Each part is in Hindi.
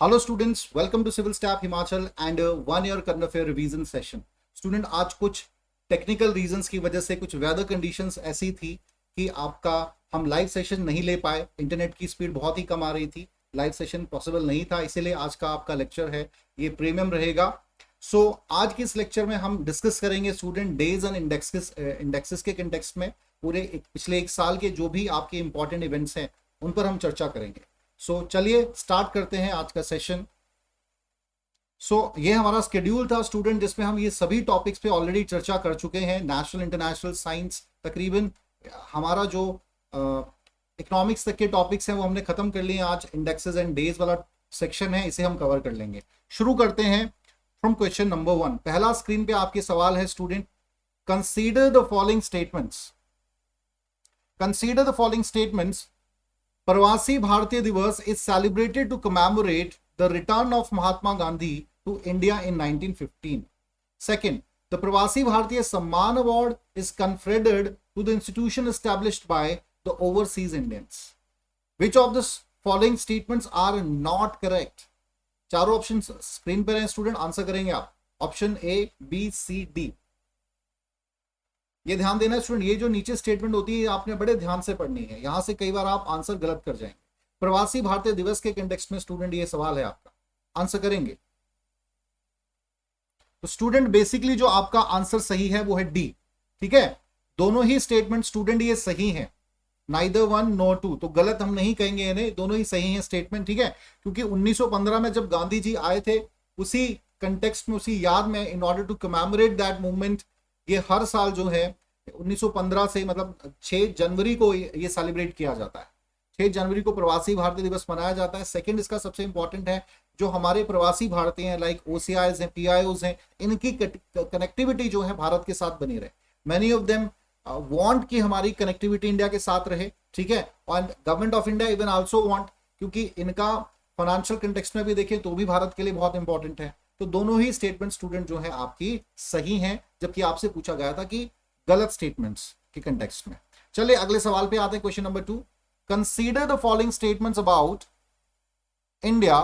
Hello students, welcome to civil staff Himachal and 1 year current affair revision session. Student, आज कुछ टेक्निकल रीजंस की वजह से कुछ वेदर कंडीशंस ऐसी थी कि आपका हम लाइव सेशन नहीं ले पाए। इंटरनेट की स्पीड बहुत ही कम आ रही थी, लाइव सेशन पॉसिबल नहीं था, इसीलिए आज का आपका लेक्चर है ये प्रीमियम रहेगा। आज के इस लेक्चर में हम डिस्कस करेंगे स्टूडेंट डेज एंड इंडेक्सेस के कंटेक्स्ट में पूरे पिछले एक साल के जो भी आपके इंपॉर्टेंट इवेंट्स हैं उन पर हम चर्चा करेंगे। चलिए स्टार्ट करते हैं आज का सेशन। ये हमारा स्केड्यूल था स्टूडेंट, जिसमें हम ये सभी टॉपिक्स पे ऑलरेडी चर्चा कर चुके हैं। नेशनल इंटरनेशनल साइंस तकरीबन हमारा जो इकोनॉमिक्स तक के टॉपिक्स हैं वो हमने खत्म कर लिए। आज इंडेक्सेस एंड डेज वाला सेक्शन है, इसे हम कवर कर लेंगे। शुरू करते हैं फ्रॉम क्वेश्चन नंबर 1। पहला स्क्रीन पे आपके सवाल है student, consider the following statements. Consider the following statements. प्रवासी भारतीय दिवस is celebrated to commemorate the return of Mahatma Gandhi to India in 1915. Second, the Pravasi Bharatiya Samman Award is conferred to the institution established by the overseas Indians. Which of the following statements are not correct? चारों ऑप्शन स्क्रीन पर हैं स्टूडेंट, आंसर करेंगे आप। Option A, B, C, D. ये ध्यान देना स्टूडेंट, ये जो नीचे स्टेटमेंट होती है आपने बड़े ध्यान से पढ़नी है, यहां से कई बार आप आंसर गलत कर जाएंगे। प्रवासी भारतीय दिवस के कंटेक्स्ट में स्टूडेंट ये सवाल है आपका, आंसर करेंगे। तो स्टूडेंट बेसिकली जो आपका आंसर सही है वो है डी। ठीक है, दोनों ही स्टेटमेंट स्टूडेंट ये सही है, नाइदर वन नो टू, तो गलत हम नहीं कहेंगे इन्हें, दोनों ही सही हैं स्टेटमेंट। ठीक है, क्योंकि 1915 में जब गांधी जी आए थे उसी कंटेक्स्ट में, उसी याद में, in order to commemorate that movement, ये हर साल जो है 1915 से मतलब 6 जनवरी को ये सेलिब्रेट किया जाता है। 6 जनवरी को प्रवासी भारतीय दिवस मनाया जाता है। सेकंड इसका सबसे इंपॉर्टेंट है, जो हमारे प्रवासी भारतीय हैं लाइक ओसीआईज हैं, पीआईओज हैं, इनकी कनेक्टिविटी जो है भारत के साथ बनी रहे। मैनी ऑफ देम वांट कि हमारी कनेक्टिविटी इंडिया के साथ रहे। ठीक है, और government of India even also want, क्योंकि इनका फाइनेंशियल कंटेक्स्ट में भी देखें तो भी भारत के लिए बहुत इंपॉर्टेंट है। तो दोनों ही स्टेटमेंट स्टूडेंट जो है आपकी सही हैं, जबकि आपसे पूछा गया था कि गलत स्टेटमेंट्स के कंटेक्स्ट में। चलिए अगले सवाल पे आते हैं, question number 2। Consider the following statements about India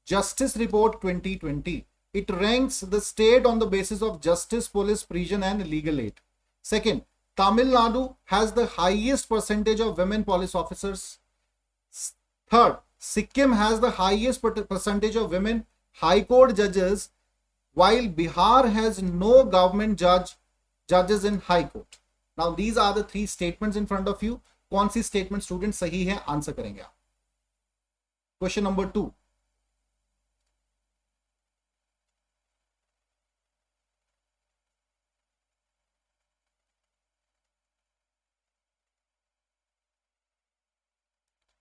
justice report 2020। It ranks the state on the basis of justice, police, prison and legal aid. Second, Tamil Nadu has the highest percentage of women police officers. Third, Sikkim has the highest percentage of women high court judges, while Bihar has no government judges in high court. Now these are the 3 statements in front of you. कौन सी स्टेटमेंट स्टूडेंट सही है, आंसर करेंगे आप। Question number 2।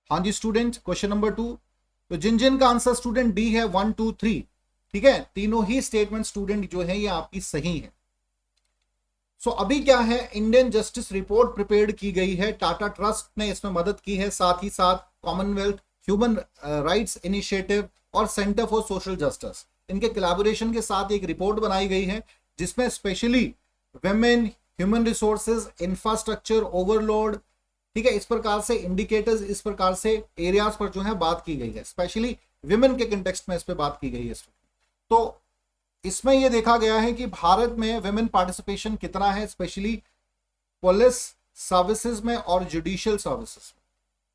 हाँ जी स्टूडेंट, क्वेश्चन नंबर 2। तो जिन जिन का आंसर स्टूडेंट डी है 1, 2, 3, ठीक है, तीनों ही स्टेटमेंट स्टूडेंट जो है ये आपकी सही है। अभी क्या है, इंडियन जस्टिस रिपोर्ट प्रिपेयर्ड की गई है, टाटा ट्रस्ट ने इसमें मदद की है, साथ ही साथ कॉमनवेल्थ ह्यूमन राइट्स इनिशिएटिव और सेंटर फॉर सोशल जस्टिस, इनके कोलैबोरेशन के साथ एक रिपोर्ट बनाई गई है जिसमें specially women, human resources, infrastructure overload, ठीक है, इस प्रकार से इंडिकेटर्स, इस प्रकार से एरियाज पर जो है बात की गई है। स्पेशली विमेन के कंटेक्स्ट में इस पर बात की गई है। तो इसमें यह देखा गया है कि भारत में विमेन पार्टिसिपेशन कितना है, स्पेशली पुलिस सर्विसेज में और जुडिशियल सर्विसेज में।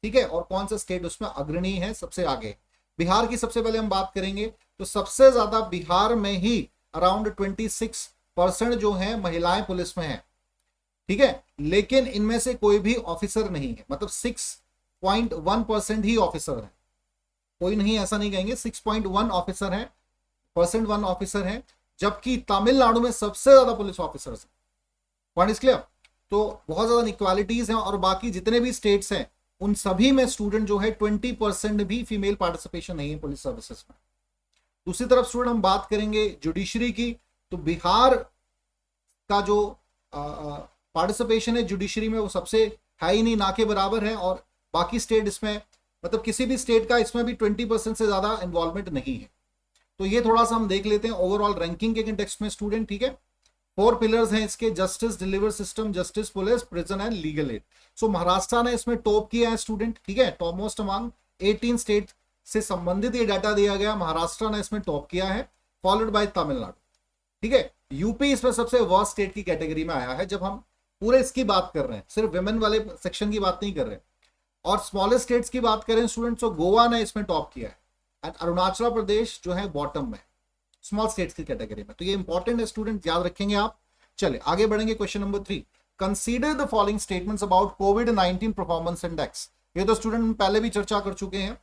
ठीक है, और कौन सा स्टेट उसमें अग्रणी है, सबसे आगे। बिहार की सबसे पहले हम बात करेंगे, तो सबसे ज्यादा बिहार में ही अराउंड 26% जो है महिलाएं पुलिस में है। ठीक है, लेकिन इनमें से कोई भी ऑफिसर नहीं है, मतलब 6.1% ही ऑफिसर है, कोई नहीं, ऐसा नहीं कहेंगे, 6.1 ऑफिसर है, %1 ऑफिसर है, जबकि तमिलनाडु में सबसे ज्यादा पुलिस ऑफिसर्स हैं। Point is clear? तो बहुत ज्यादा इक्वालिटीज हैं, और बाकी जितने भी स्टेट्स हैं उन सभी में स्टूडेंट जो है 20% भी फीमेल पार्टिसिपेशन नहीं है पुलिस सर्विसेज में। दूसरी तरफ स्टूडेंट हम बात करेंगे जुडिशरी की, तो बिहार का जो पार्टिसिपेशन है जुडिशरी में वो सबसे है ही नहीं, ना के बराबर है, और बाकी स्टेट इसमें, मतलब किसी भी स्टेट का इसमें भी 20% से ज्यादा इन्वॉल्वमेंट नहीं है। तो ये थोड़ा सा हम देख लेते हैं ओवरऑल रैंकिंग के कंटेक्स्ट में स्टूडेंट। ठीक है, 4 पिलर्स हैं इसके, justice, deliver system, justice, police, prison and legal aid. Maharashtra ने इसमें टॉप किया है स्टूडेंट। ठीक है, टॉप मोस्ट अमंग 18 स्टेट से संबंधित ये डाटा दिया गया। महाराष्ट्र ने इसमें टॉप किया है, फॉलोड बाय तमिलनाडु। ठीक है, यूपी इसमें सबसे वर्स्ट स्टेट की कैटेगरी में आया है। जब हम पूरे इसकी बात कर रहे हैं, सिर्फ विमेन वाले सेक्शन की बात नहीं कर रहे, और स्मॉलेस्ट स्टेट्स की बात करें स्टूडेंट्स, तो गोवा ने इसमें टॉप किया है एंड अरुणाचल प्रदेश जो है बॉटम में स्मॉल स्टेट्स की कैटेगरी में। तो ये इंपॉर्टेंट है स्टूडेंट, याद रखेंगे आप। चले आगे बढ़ेंगे। Question number 3, consider the following statements about कोविड-19 परफॉर्मेंस इंडेक्स। ये तो स्टूडेंट पहले भी चर्चा कर चुके हैं।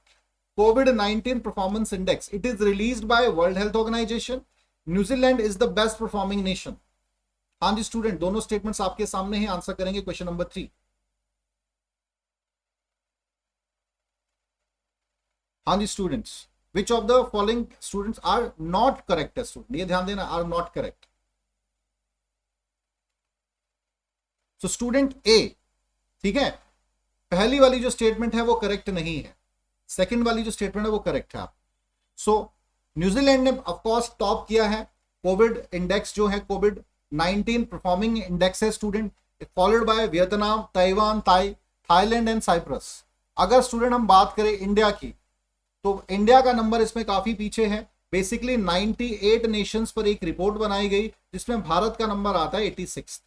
कोविड-19 performance index, it is released by World health Organization. New Zealand is the best performing nation. हाँ जी स्टूडेंट, दोनों स्टेटमेंट्स आपके सामने हैं। आंसर करेंगे क्वेश्चन नंबर 3। हाँ जी students, which of the following students are not correct है स्टूडेंट, ये ध्यान देना, are not correct. So student A, ठीक है, पहली वाली जो स्टेटमेंट है वो करेक्ट नहीं है, सेकंड वाली जो स्टेटमेंट है वो करेक्ट है। सो न्यूजीलैंड ने ऑफ कोर्स टॉप किया है। कोविड इंडेक्स जो है कोविड-19 परफॉर्मिंग इंडेक्स है student, followed by Vietnam, Taiwan, Thailand and Cyprus. अगर स्टूडेंट हम बात करें इंडिया की, तो इंडिया का नंबर इसमें काफी पीछे है। बेसिकली 98 नेशंस पर एक रिपोर्ट बनाई गई जिसमें भारत का नंबर आता है 86।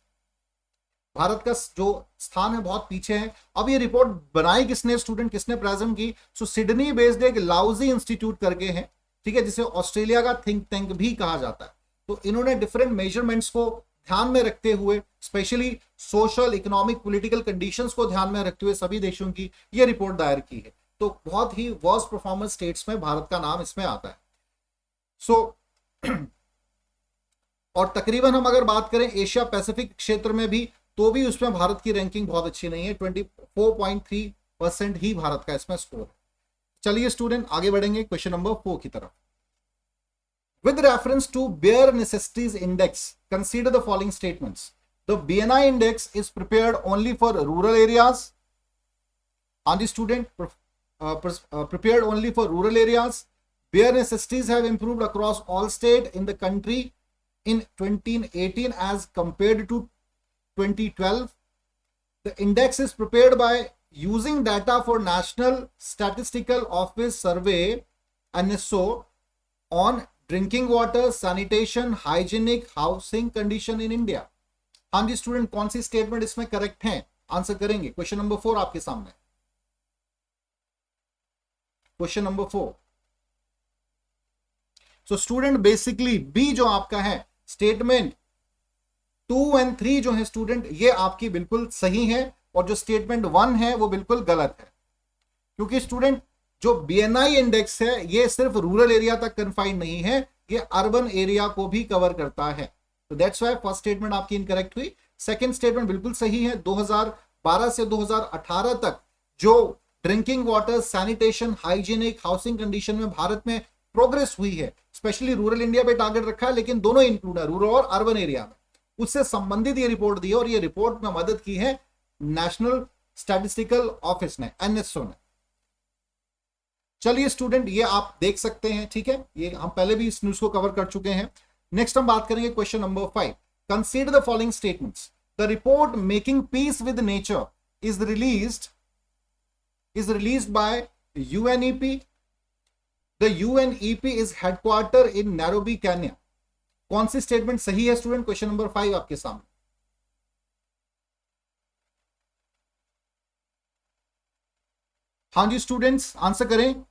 भारत का जो स्थान है बहुत पीछे है। अब ये रिपोर्ट बनाई किसने स्टूडेंट, किसने प्रेजेंट की? सो सिडनी बेस्ड एक लाउजी इंस्टीट्यूट करके है, ठीक है, जिसे ऑस्ट्रेलिया का थिंक टैंक भी कहा जाता है। तो इन्होंने डिफरेंट मेजरमेंट्स को ध्यान में रखते हुए, specially social, economic, political conditions को ध्यान में रखते हुए सभी देशों की ये रिपोर्ट दायर की है। तो बहुत ही वर्स्ट परफॉर्मेंस स्टेट्स में भारत का नाम इसमें आता है। सो और तकरीबन हम अगर बात करें एशिया पैसिफिक क्षेत्र में भी, तो भी उसमें भारत की रैंकिंग बहुत अच्छी नहीं है। 24.3% ही भारत का इसमें स्कोर है। चलिए स्टूडेंट आगे बढ़ेंगे क्वेश्चन नंबर 4 की तरफ। With reference to bare necessities index, consider the following statements. The BNI index is prepared only for rural areas. And the student prepared only for rural areas. Bare necessities have improved across all states in the country in 2018 as compared to 2012. The index is prepared by using data for National Statistical Office Survey NSO on drinking water, sanitation, hygienic housing condition in India. हाँ जी स्टूडेंट, कौन सी स्टेटमेंट इसमें करेक्ट है? आंसर करेंगे। क्वेश्चन नंबर 4 आपके सामने। Question number 4। So student basically B जो आपका है स्टेटमेंट 2 एंड 3 जो है स्टूडेंट, ये आपकी बिल्कुल सही है, और जो स्टेटमेंट 1 है वो बिल्कुल गलत है। क्योंकि स्टूडेंट जो बीएनआई इंडेक्स है ये सिर्फ रूरल एरिया तक कन्फाइंड नहीं है, ये अर्बन एरिया को भी कवर करता है। तो दैट्स व्हाई फर्स्ट स्टेटमेंट आपकी इनकरेक्ट हुई। सेकंड स्टेटमेंट बिल्कुल सही है। 2012 से 2018 तक जो drinking water, sanitation, hygienic housing condition में भारत में प्रोग्रेस हुई है, स्पेशली रूरल इंडिया पे टारगेट रखा है, लेकिन दोनों इंक्लूड है, रूरल और अर्बन एरिया में, उससे संबंधित ये रिपोर्ट दी है, और ये रिपोर्ट में मदद की है नेशनल स्टैटिस्टिकल ऑफिस ने, एनएसओ ने। चलिए स्टूडेंट, ये आप देख सकते हैं, ठीक है, ये हम पहले भी इस न्यूज को कवर कर चुके हैं। नेक्स्ट हम बात करेंगे question number 5। Consider the following statements. The report making peace with nature is released bye UNEP. The UNEP is headquarter in Nairobi, Kenya. कौन सी स्टेटमेंट सही है स्टूडेंट? क्वेश्चन नंबर 5 आपके सामने। हाँ जी स्टूडेंट्स, आंसर करें।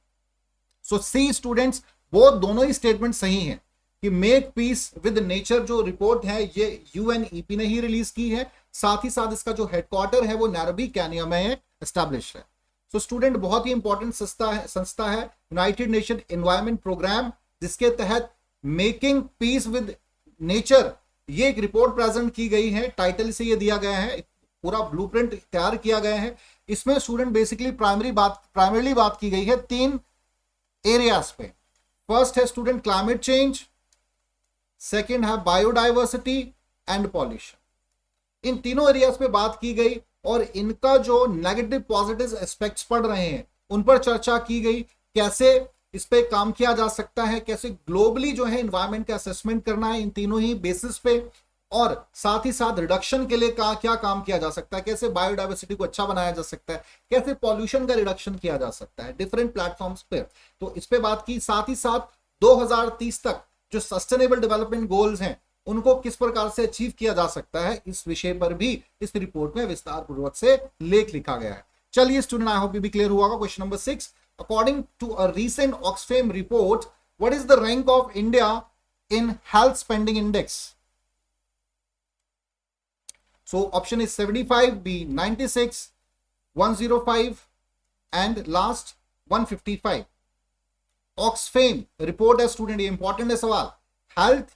सो सी स्टूडेंट्स, वो दोनों ही स्टेटमेंट सही हैं कि मेक पीस विद नेचर जो रिपोर्ट है ये यूएनईपी ने ही रिलीज की है, साथ ही साथ इसका जो हेडक्वार्टर है वो नैरोबी, केन्या में एस्टैब्लिश है। सो स्टूडेंट, बहुत ही इंपॉर्टेंट संस्था है यूनाइटेड नेशन एनवायरमेंट प्रोग्राम, जिसके तहत मेकिंग पीस विद नेचर ये एक रिपोर्ट प्रेजेंट की गई है। टाइटल से ये दिया गया है, पूरा ब्लूप्रिंट तैयार किया गया है। इसमें स्टूडेंट बेसिकली प्राइमरीली बात की गई है 3 एरियाज पे। फर्स्ट है स्टूडेंट क्लाइमेट चेंज, सेकंड है बायोडाइवर्सिटी एंड पॉल्यूशन। इन तीनों एरियाज पे बात की गई, और इनका जो नेगेटिव पॉजिटिव एस्पेक्ट्स पड़ रहे हैं उन पर चर्चा की गई। कैसे इस पे काम किया जा सकता है, कैसे ग्लोबली जो है एनवायरमेंट का असेसमेंट करना है इन तीनों ही बेसिस पे, और साथ ही साथ रिडक्शन के लिए क्या काम किया जा सकता है, कैसे बायोडाइवर्सिटी को अच्छा बनाया जा सकता है, कैसे पॉल्यूशन का रिडक्शन किया जा सकता है डिफरेंट प्लेटफॉर्म्स पे। तो इस पे बात की। साथ ही साथ 2030 तक जो सस्टेनेबल डेवलपमेंट गोल्स हैं उनको किस प्रकार से अचीव किया जा सकता है, इस विषय पर भी इस रिपोर्ट में विस्तार पूर्वक से लेख लिखा गया है। चलिए स्टूडेंट, आई होप ये भी क्लियर हुआ होगा। Question number 6, according to a recent Oxfam report, what is the rank of India in health spending index? So option is 75, B 96, 105 and last 155. Oxfam report है स्टूडेंट, ये इंपॉर्टेंट है सवाल, हेल्थ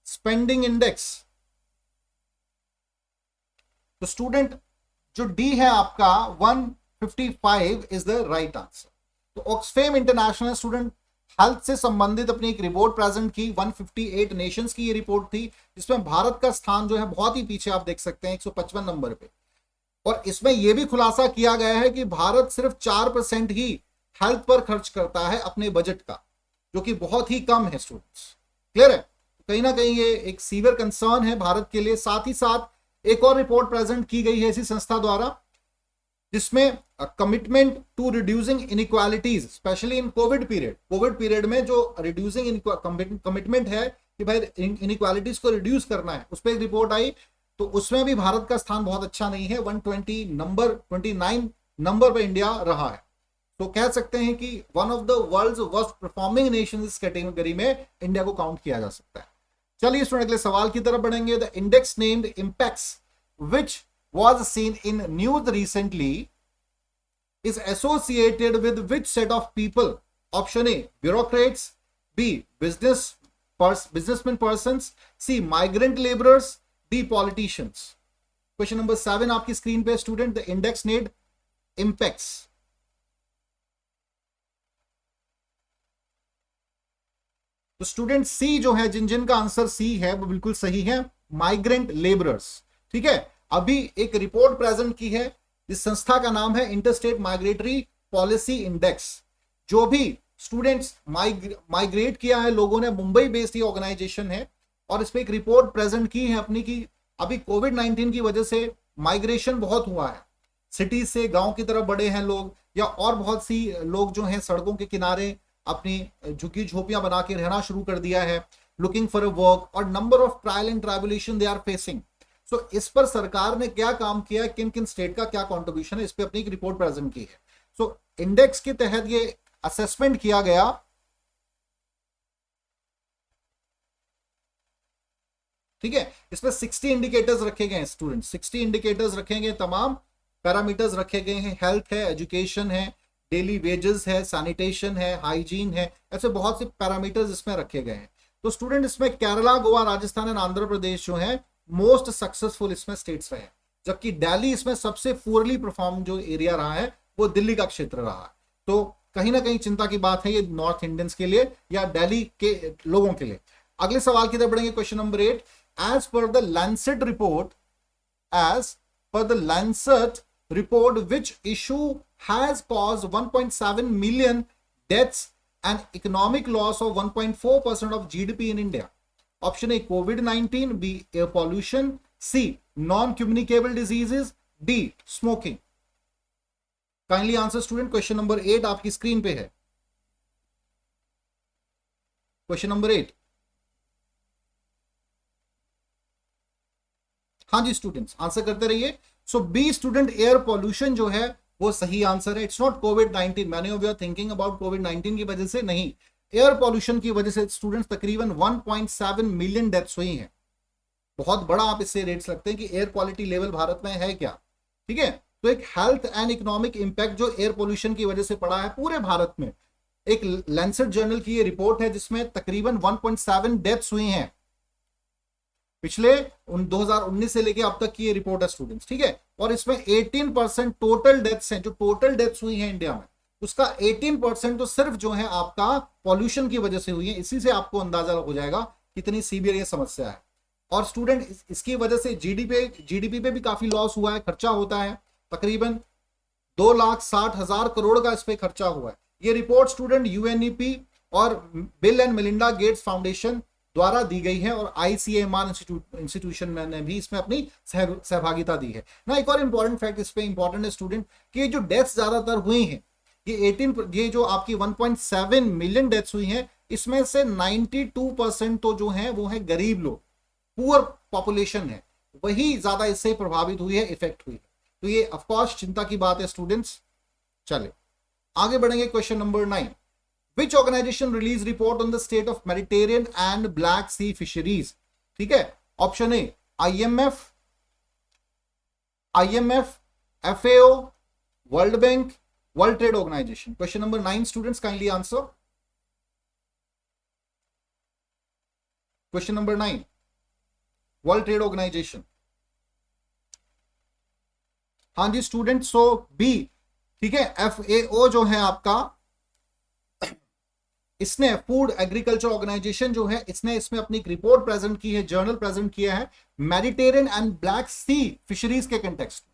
स्पेंडिंग इंडेक्स। तो स्टूडेंट जो डी है आपका 155 इज द राइट आंसर। तो ऑक्सफेम इंटरनेशनल स्टूडेंट हेल्थ से संबंधित अपनी एक रिपोर्ट प्रेजेंट की, 158 नेशंस की ये रिपोर्ट थी, जिसमें भारत का स्थान जो है बहुत ही पीछे, आप देख सकते हैं 155 नंबर पे। और इसमें यह भी खुलासा किया गया है कि भारत सिर्फ 4% ही हेल्थ पर खर्च करता है अपने बजट का, जो कि बहुत ही कम है स्टूडेंट्स। क्लियर है? कहीं ना कहीं ये एक सीवियर कंसर्न है भारत के लिए। साथ ही साथ एक और रिपोर्ट प्रेजेंट की गई है इसी संस्था द्वारा, जिसमें commitment to reducing inequalities specially in covid period में जो रिड्यूसिंग कमिटमेंट है कि भाई इनइक्वालिटीज को रिड्यूस करना है, उस पर एक रिपोर्ट आई। तो उसमें भी भारत का स्थान बहुत अच्छा नहीं है, 29 नंबर पर इंडिया रहा है। तो कह सकते हैं कि one of the world's worst performing nation इस कैटेगरी में इंडिया को काउंट किया जा सकता है। चलिए स्टूडेंट अगले सवाल की तरफ बढ़ेंगे। The index named impacts which was seen in news recently is associated with which set of people? Option A, bureaucrats, B, businessmen persons, C, migrant laborers, D, politicians. Question number 7 आपकी स्क्रीन पे student, the index need impacts. तो स्टूडेंट सी जो है, जिनका आंसर सी है वो बिल्कुल सही है, माइग्रेंट लेबरर्स। ठीक है, अभी एक रिपोर्ट प्रेजेंट की है, इस संस्था का नाम है इंटरस्टेट माइग्रेटरी पॉलिसी इंडेक्स। जो भी स्टूडेंट्स माइग्रेट किया है लोगों ने, मुंबई बेस्ड ये ऑर्गेनाइजेशन है, और इस पे एक रिपोर्ट प्रेजेंट की है अपनी की अभी कोविड-19 की वजह से माइग्रेशन बहुत हुआ है, सिटी से गांव की तरफ बढ़े हैं लोग, या और बहुत सी लोग जो हैं सड़कों के किनारे अपनी झुग्गी झोपड़ियां बना के रहना शुरू कर दिया है, लुकिंग फॉर अ वर्क, और number of trial and tribulation they are facing. So इस पर सरकार ने क्या काम किया, किन किन स्टेट का क्या कंट्रीब्यूशन है, इस पे अपनी एक रिपोर्ट प्रेजेंट की है। सो इंडेक्स के तहत ये असेसमेंट किया गया, ठीक है। इसमें 60 इंडिकेटर्स रखे गए हैं स्टूडेंट, 60 इंडिकेटर्स रखे गए, तमाम पैरामीटर्स रखे गए हैं, हेल्थ है, एजुकेशन है, डेली वेजेस है, सैनिटेशन है, हाइजीन है, ऐसे बहुत से पैरामीटर्स इसमें रखे गए हैं। तो स्टूडेंट इसमें केरला, गोवा, राजस्थान एंड आंध्र प्रदेश जो है मोस्ट सक्सेसफुल इसमें स्टेट्स रहे हैं, जबकि दिल्ली इसमें सबसे पुअरली परफॉर्म जो एरिया रहा है वो दिल्ली का क्षेत्र रहा है। तो कहीं ना कहीं चिंता की बात है ये नॉर्थ इंडियंस के लिए या दिल्ली के लोगों के लिए। अगले सवाल की तरफ बढ़ेंगे, question number 8, as per the Lancet report which issue has caused 1.7 million deaths and economic loss of 1.4% of GDP in India? Option A कोविड-19, B air pollution, C non communicable diseases, D smoking. Kindly answer student. Question number 8 आपकी स्क्रीन पे है, क्वेश्चन नंबर 8। हाँ जी स्टूडेंट्स, आंसर करते रहिए। सो बी स्टूडेंट, एयर पॉल्यूशन जो है वो सही आंसर है। It's not covid, many of you are thinking about कोविड-19 की वजह से, नहीं, एयर पॉल्यूशन की वजह से स्टूडेंट्स तकरीबन 1.7 मिलियन डेथ्स हुई हैं। बहुत बड़ा आप इससे रेट्स लगते हैं कि एयर क्वालिटी लेवल भारत में है क्या, ठीक है। तो एक हेल्थ एंड इकोनॉमिक इंपैक्ट जो एयर पॉल्यूशन की वजह से पड़ा है पूरे भारत में, एक लैंसेट जर्नल की ये रिपोर्ट है जिसमें तकरीबन 1.7 डेथ्स हुई हैं पिछले 2019 से लेके अब तक की ये रिपोर्ट है स्टूडेंट्स, ठीक है। और इसमें 18% टोटल डेथ्स हैं, जो टोटल डेथ्स हुई हैं इंडिया में, उसका 18% तो सिर्फ जो है आपका पॉल्यूशन की वजह से हुई है। इसी से आपको अंदाजा हो जाएगा कितनी सीवियर ये समस्या है। और स्टूडेंट इसकी वजह से जीडीपी पे भी काफी लॉस हुआ है, खर्चा होता है, तकरीबन 2,60,000 करोड़ का इस पे खर्चा हुआ है। ये रिपोर्ट स्टूडेंट यूएनईपी और bill and Melinda Gates foundation द्वारा दी गई है और ICMR इंस्टीट्यूशन ने भी इसमें अपनी सहभागिता दी है ना। एक और इंपॉर्टेंट फैक्ट इस पे इंपॉर्टेंट है स्टूडेंट कि जो डेथ्स ज्यादातर हुई हैं ये जो आपकी 1.7 मिलियन डेथ्स हुई हैं, इसमें से 92% तो जो है वो है गरीब लोग, पुअर पॉपुलेशन है, वही ज्यादा इससे प्रभावित हुई है, इफेक्ट हुई है। तो ये ऑफकोर्स चिंता की बात है स्टूडेंट्स। चले आगे बढ़ेंगे। Question number 9, which organisation release report on the state of Mediterranean and black sea fisheries? ठीक है, option A IMF, FAO, world bank, world trade organization. Question number 9 students kindly answer. Question number 9, world trade organization. हाँ जी स्टूडेंट, सो बी, ठीक है, FAO जो है आपका, इसने फूड एग्रीकल्चर ऑर्गेनाइजेशन जो है, इसने इसमें अपनी एक रिपोर्ट प्रेजेंट की है, जर्नल प्रेजेंट किया है Mediterranean and black sea fisheries के कंटेक्स्ट में।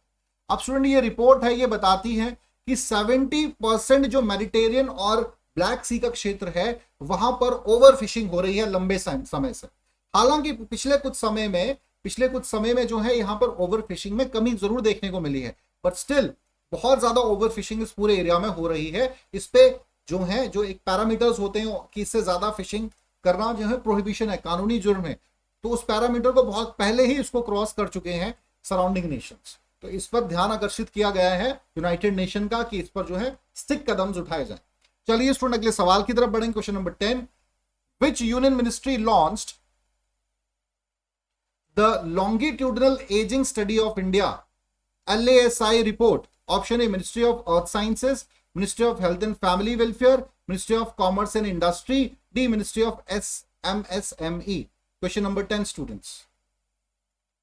अब स्टूडेंट ये रिपोर्ट है, ये बताती है कि 70% जो मेडिटेरियन और ब्लैक सी का क्षेत्र है वहां पर ओवर फिशिंग हो रही है लंबे समय से। हालांकि पिछले कुछ समय में जो है यहाँ पर ओवर फिशिंग में कमी जरूर देखने को मिली है, बट स्टिल बहुत ज्यादा ओवर फिशिंग इस पूरे एरिया में हो रही है। इस पे जो है जो एक पैरामीटर्स होते हैं कि इससे ज्यादा फिशिंग करना जो है प्रोहिबिशन है, कानूनी जुर्म है, तो उस पैरामीटर को बहुत पहले ही इसको क्रॉस कर चुके हैं सराउंडिंग नेशंस। तो इस पर ध्यान आकर्षित किया गया है यूनाइटेड नेशन का कि इस पर जो है स्टिक कदम उठाए जाए। चलिए स्टूडेंट अगले सवाल की तरफ बढ़ेंगे। Question number 10, which union ministry launched the longitudinal ageing study of India LASI report? Option A ministry of earth sciences, ministry of health and family welfare, ministry of commerce and industry, D ministry of MSME। Question number 10 students,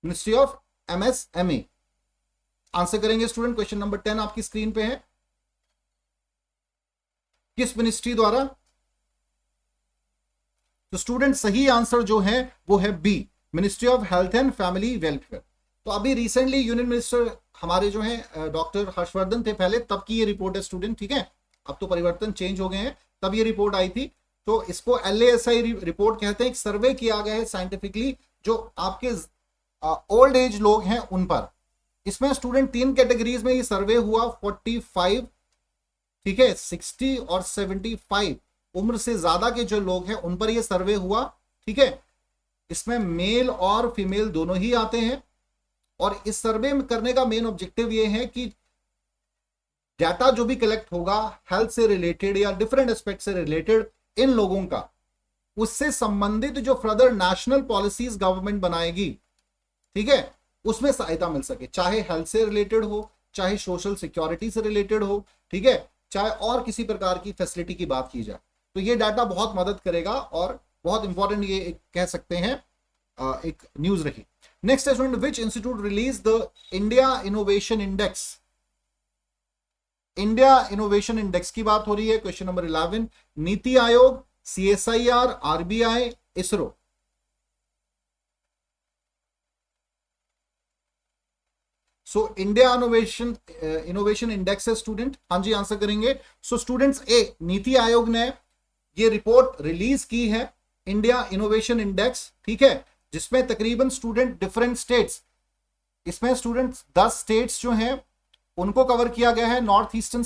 ministry of MSME answer करेंगे स्टूडेंट। क्वेश्चन नंबर 10 आपकी स्क्रीन पे है, किस मिनिस्ट्री द्वारा? तो स्टूडेंट सही आंसर जो है वो है B, ministry of health and family welfare. तो अभी रिसेंटली यूनियन मिनिस्टर हमारे जो है डॉक्टर हर्षवर्धन थे पहले, तब की ये रिपोर्ट है स्टूडेंट, ठीक है। अब तो परिवर्तन चेंज हो गए हैं, तब ये रिपोर्ट आई थी। तो इसको LASI रिपोर्ट कहते हैं। एक सर्वे किया गया है साइंटिफिकली जो आपके ओल्ड एज लोग हैं उन पर। इसमें स्टूडेंट 3 कैटेगरीज में ये सर्वे हुआ, 45, ठीक है, 60 और 75 उम्र से ज्यादा के जो लोग हैं उन पर ये सर्वे हुआ, ठीक है। इसमें मेल और फीमेल दोनों ही आते हैं और इस सर्वे में करने का मेन ऑब्जेक्टिव ये है कि डाटा जो भी कलेक्ट होगा हेल्थ से रिलेटेड या डिफरेंट एस्पेक्ट से रिलेटेड इन लोगों का, उससे संबंधित जो फर्दर नेशनल पॉलिसीज गवर्नमेंट बनाएगी, ठीक है, उसमें सहायता मिल सके, चाहे हेल्थ से रिलेटेड हो, चाहे सोशल सिक्योरिटी से रिलेटेड हो, ठीक है, चाहे और किसी प्रकार की फैसिलिटी की बात की जाए। तो ये डाटा बहुत मदद करेगा और बहुत इंपॉर्टेंट ये कह सकते हैं एक न्यूज रही। नेक्स्ट है student, which institute release the India innovation index? India innovation index की बात हो रही है। Question number 11, NITI Aayog, CSIR, RBI, ISRO. So India innovation index है स्टूडेंट, हाँ जी आंसर करेंगे। सो स्टूडेंट्स ए, नीति आयोग ने ये रिपोर्ट रिलीज की है इंडिया इनोवेशन इंडेक्स, ठीक है, जिसमें तकरीबन स्टूडेंट डिफरेंट स्टेट्स, इसमें स्टूडेंट्स 10 स्टेट्स जो हैं उनको कवर किया गया है, नॉर्थ ईस्टर्न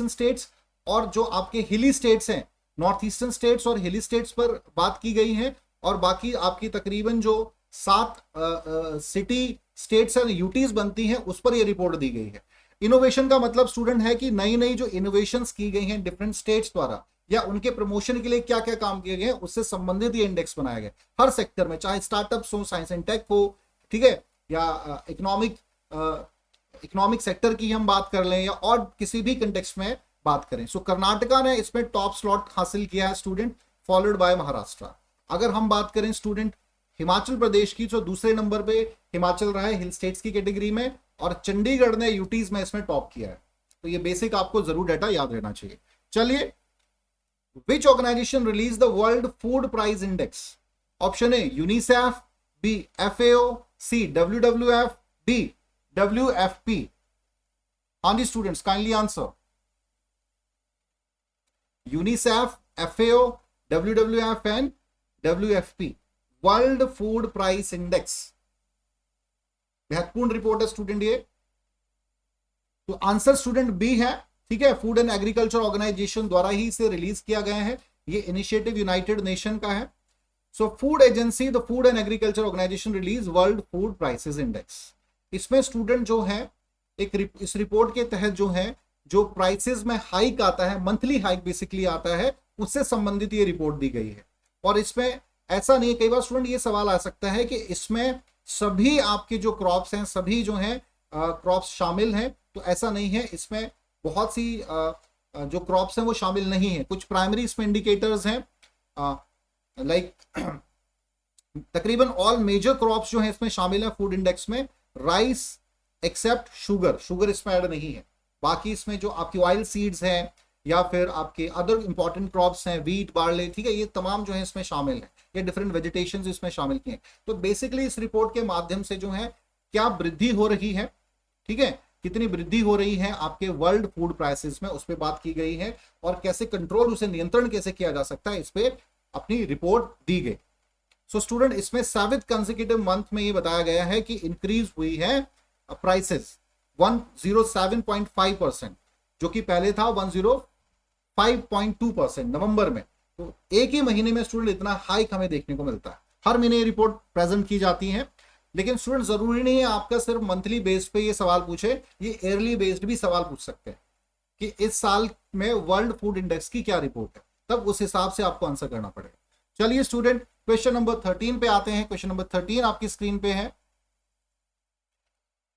स्टेट्स और जो आपके हिली स्टेट्स हैं, नॉर्थ ईस्टर्न स्टेट्स और हिली स्टेट्स पर बात की गई है। और बाकी आपकी तकरीबन जो 7 सिटी स्टेट्स एंड यूटीज बनती हैं उस पर यह रिपोर्ट दी गई है। इनोवेशन का मतलब स्टूडेंट है कि नई नई जो इनोवेशंस की गई हैं डिफरेंट स्टेट्स द्वारा या उनके प्रमोशन के लिए क्या क्या काम किए गए हैं उससे संबंधित ये इंडेक्स बनाया गया हर सेक्टर में, चाहे स्टार्टअप्स हो, साइंस एंड टेक हो, ठीक है, या इकोनॉमिक सेक्टर की हम बात कर लें या और किसी भी कंटेक्स्ट में बात करें। सो कर्नाटका ने इसमें टॉप स्लॉट हासिल किया है स्टूडेंट, फॉलोड बाय महाराष्ट्र। अगर हम बात करें स्टूडेंट हिमाचल प्रदेश की, तो दूसरे नंबर पे हिमाचल रहा है हिल स्टेट्स की कैटेगरी में, और चंडीगढ़ ने यूटीज में इसमें टॉप किया है। तो ये बेसिक आपको जरूर डाटा याद रहना चाहिए। चलिए, which organisation release the World Food Price Index? Option A UNICEF, B FAO, C WWF, D WFP। हाँ जी students kindly answer. UNICEF, FAO, WWF and WFP, World Food Price Index. महत्वपूर्ण रिपोर्ट है स्टूडेंट ये। तो आंसर स्टूडेंट बी है, ठीक है। फूड एंड एग्रीकल्चर ऑर्गेनाइजेशन द्वारा ही इसे रिलीज किया गया है। ये इनिशिएटिव यूनाइटेड नेशन का है। So food agency, the food and agriculture organization release world food prices index. इसमें स्टूडेंट जो है इस रिपोर्ट के तहत जो है जो प्राइसेस में हाइक आता है, मंथली हाइक बेसिकली आता है, उससे संबंधित ये रिपोर्ट दी गई है। और इसमें ऐसा नहीं है, कई बार स्टूडेंट ये सवाल आ सकता है कि इसमें सभी आपके जो क्रॉप्स हैं, सभी जो हैं क्रॉप्स शामिल हैं, तो ऐसा नहीं है। इसमें बहुत सी जो क्रॉप्स हैं वो शामिल नहीं है। कुछ प्राइमरी इसमें इंडिकेटर्स हैं, लाइक तकरीबन ऑल मेजर क्रॉप्स जो हैं इसमें शामिल है फूड इंडेक्स में। राइस एक्सेप्ट शुगर, शुगर इसमें ऐड नहीं है। बाकी इसमें जो आपकी ऑयल सीड्स हैं या फिर आपके अदर इंपॉर्टेंट क्रॉप्स हैं, वीट, बार्ले, ठीक है, ये तमाम जो है इसमें शामिल है। ये डिफरेंट वेजिटेशन इसमें शामिल किए। तो बेसिकली इस रिपोर्ट के माध्यम से जो है क्या वृद्धि हो रही है, ठीक है, कितनी वृद्धि हो रही है आपके वर्ल्ड फूड प्राइसेस में, उस पर बात की गई है। और कैसे कंट्रोल, उसे नियंत्रण कैसे किया जा सकता है, इस पर अपनी रिपोर्ट दी गई। सो स्टूडेंट इसमें 7th कंसेक्यूटिव मंथ में ये बताया गया है कि इंक्रीज हुई है प्राइसेस 107.5%, जो कि पहले था 105.2% नवंबर में। तो एक ही महीने में स्टूडेंट इतना हाइक हमें देखने को मिलता है। हर महीने ये रिपोर्ट प्रेजेंट की जाती है, लेकिन स्टूडेंट जरूरी नहीं है आपका सिर्फ मंथली बेस्ड पे ये सवाल पूछे, ये ईयरली बेस्ड भी सवाल पूछ सकते हैं कि इस साल में वर्ल्ड फूड इंडेक्स की क्या रिपोर्ट है, तब उस हिसाब से आपको आंसर करना पड़ेगा। चलिए स्टूडेंट क्वेश्चन नंबर 13 पे आते हैं। क्वेश्चन नंबर 13 आपकी स्क्रीन पे है।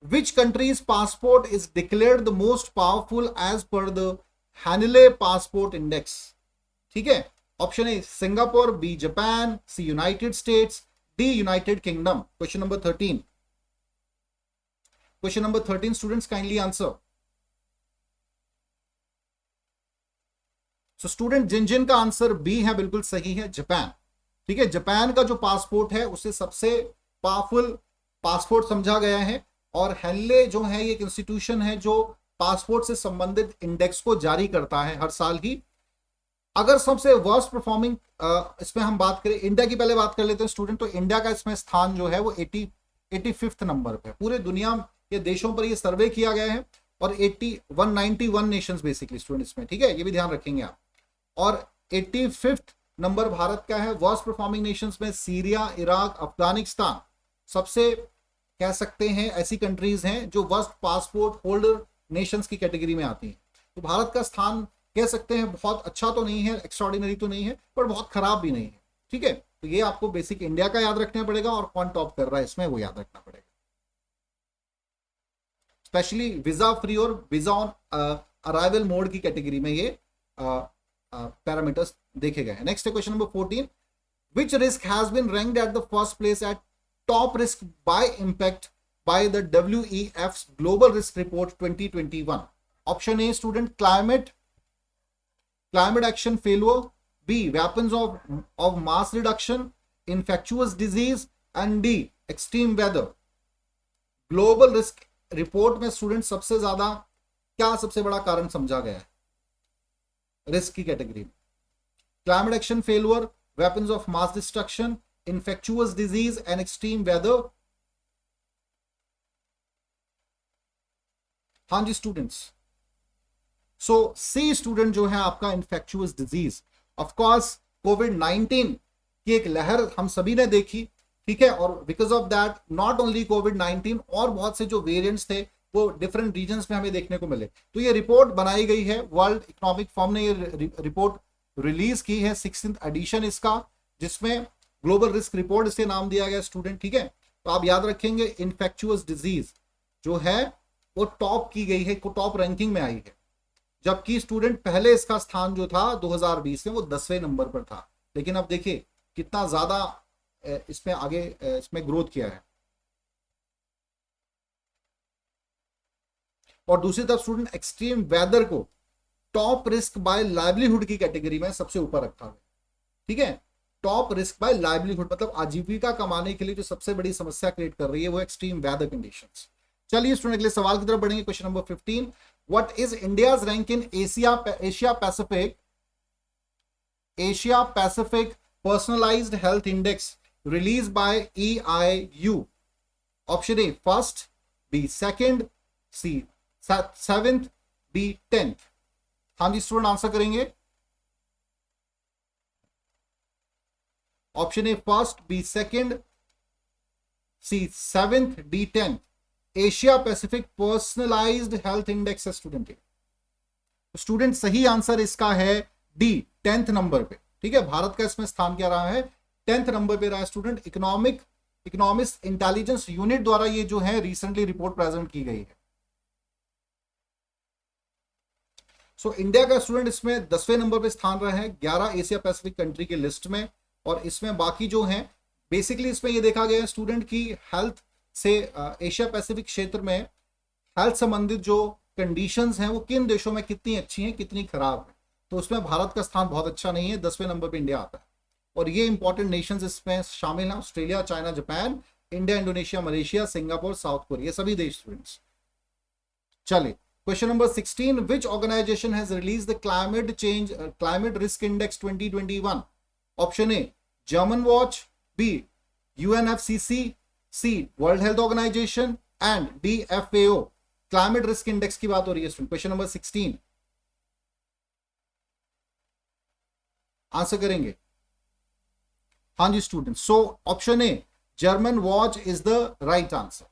Which country's passport is declared the most powerful as per the Hanley Passport Index? ठीक है, option A Singapore, B Japan, C United States, D United Kingdom. Question number 13। Question number 13 students kindly answer. So student जिन जिन का आंसर बी है बिल्कुल सही है, जापान। ठीक है, जापान का जो पासपोर्ट है उसे सबसे पावरफुल पासपोर्ट समझा गया है। और हेनले जो है ये एक इंस्टीट्यूशन है जो पासपोर्ट से संबंधित इंडेक्स को जारी करता है हर साल ही। अगर सबसे वर्स्ट परफॉर्मिंग इसमें हम बात करें, इंडिया की पहले बात कर लेते हैं स्टूडेंट। तो इंडिया का इसमें स्थान जो है वो 85th नंबर पे। पूरे दुनिया के देशों पर ये सर्वे किया गया है और 191 नेशंस बेसिकली स्टूडेंट इसमें, ठीक है, ये भी ध्यान रखेंगे आप। और 85th नंबर भारत का है। वर्स्ट परफॉर्मिंग नेशंस में सीरिया, इराक, अफगानिस्तान सबसे कह सकते हैं ऐसी कंट्रीज हैं जो वर्स्ट पासपोर्ट होल्डर नेशंस की कैटेगरी में आती हैं। तो भारत का स्थान कह सकते हैं बहुत अच्छा तो नहीं है, एक्स्ट्राऑर्डिनरी तो नहीं है, पर बहुत खराब भी नहीं है। ठीक है, तो ये आपको बेसिक इंडिया का याद रखना पड़ेगा और कौन टॉप कर रहा है इसमें वो याद रखना पड़ेगा। स्पेशली वीजा फ्री और वीजा ऑन अराइवल मोड की कैटेगरी में ये पैरामीटर्स देखे गए हैं। Next question number 14। Which risk has been ranked at the first place at top risk by impact by the WEF's Global Risk Report 2021? Option A student climate action failure, B weapons of mass reduction, infectious disease, and D extreme weather. Global Risk Report में स्टूडेंट सबसे ज्यादा क्या सबसे बड़ा कारण समझा गया है रिस्क की कैटेगरी में? Climate action failure, weapons of mass destruction, infectious disease and extreme weather। हाँ जी स्टूडेंट्स, सो सी स्टूडेंट जो है आपका infectious disease। ऑफ कोर्स कोविड-19 की एक लहर हम सभी ने देखी, ठीक है, और because of that not only कोविड-19 और बहुत से जो वेरिएंट्स थे वो डिफरेंट रीजन्स में हमें देखने को मिले। तो ये रिपोर्ट बनाई गई है, वर्ल्ड इकोनॉमिक फोरम ने ये रिपोर्ट रिलीज की है, 16th एडिशन इसका, जिसमें ग्लोबल रिस्क रिपोर्ट इसे नाम दिया गया स्टूडेंट। ठीक है, तो आप याद रखेंगे इन्फेक्चुअस डिजीज जो है वो टॉप की गई है, टॉप रैंकिंग में आई है, जबकि स्टूडेंट पहले इसका स्थान जो था 2020 में वो 10वें नंबर पर था। लेकिन अब देखिए कितना ज्यादा इसमें आगे इसमें ग्रोथ किया है। और दूसरी तरफ स्टूडेंट एक्सट्रीम वेदर को टॉप रिस्क बाय लाइवलीहुड की कैटेगरी में सबसे ऊपर रखा है। ठीक है, टॉप रिस्क बाय लाइवलीहुड मतलब आजीविका कमाने के लिए जो सबसे बड़ी समस्या क्रिएट कर रही है वो एक्सट्रीम वेदर कंडीशंस। चलिए स्टूडेंट अगले सवाल की तरफ बढ़ेंगे। Question number 15। What is India's rank in Asia Pacific Asia Pacific personalized health index release by EIU? Option A first, B second, C seventh, B 10th। हाँ जी स्टूडेंट आंसर करेंगे। Option A first, B second, C seventh, D 10th। Asia Pacific personalized health index है स्टूडेंट। स्टूडेंट सही आंसर इसका है डी 10th नंबर पे। ठीक है, भारत का इसमें स्थान क्या रहा है? 10th नंबर पे रहा है स्टूडेंट। इकोनॉमिक्स इंटेलिजेंस यूनिट द्वारा ये जो है रिसेंटली रिपोर्ट प्रेजेंट की गई है। सो इंडिया का स्टूडेंट इसमें 10वें नंबर पे स्थान रहा है 11 एशिया पैसिफिक कंट्री के लिस्ट में। और इसमें बाकी जो है बेसिकली इसमें ये देखा गया है स्टूडेंट की हेल्थ से एशिया पैसिफिक क्षेत्र में हेल्थ संबंधित जो कंडीशंस हैं वो किन देशों में कितनी अच्छी हैं कितनी खराब है। तो उसमें भारत का स्थान बहुत अच्छा नहीं है, 10वें नंबर पे इंडिया आता है। और ये इंपॉर्टेंट नेशंस इसमें शामिल हैं Australia, China, Japan, India, Indonesia, Malaysia, Singapore, South Korea, सभी देश स्टूडेंट्स। चलिए question number 16, which organization has release the climate risk index 2021? Option A German watch, B UNFCCC, C world health organization and D FAO। Climate risk index की बात हो रही है स्टूडेंट। क्वेश्चन नंबर 16 आंसर करेंगे। हाँ जी student, so option A German Watch is the right answer.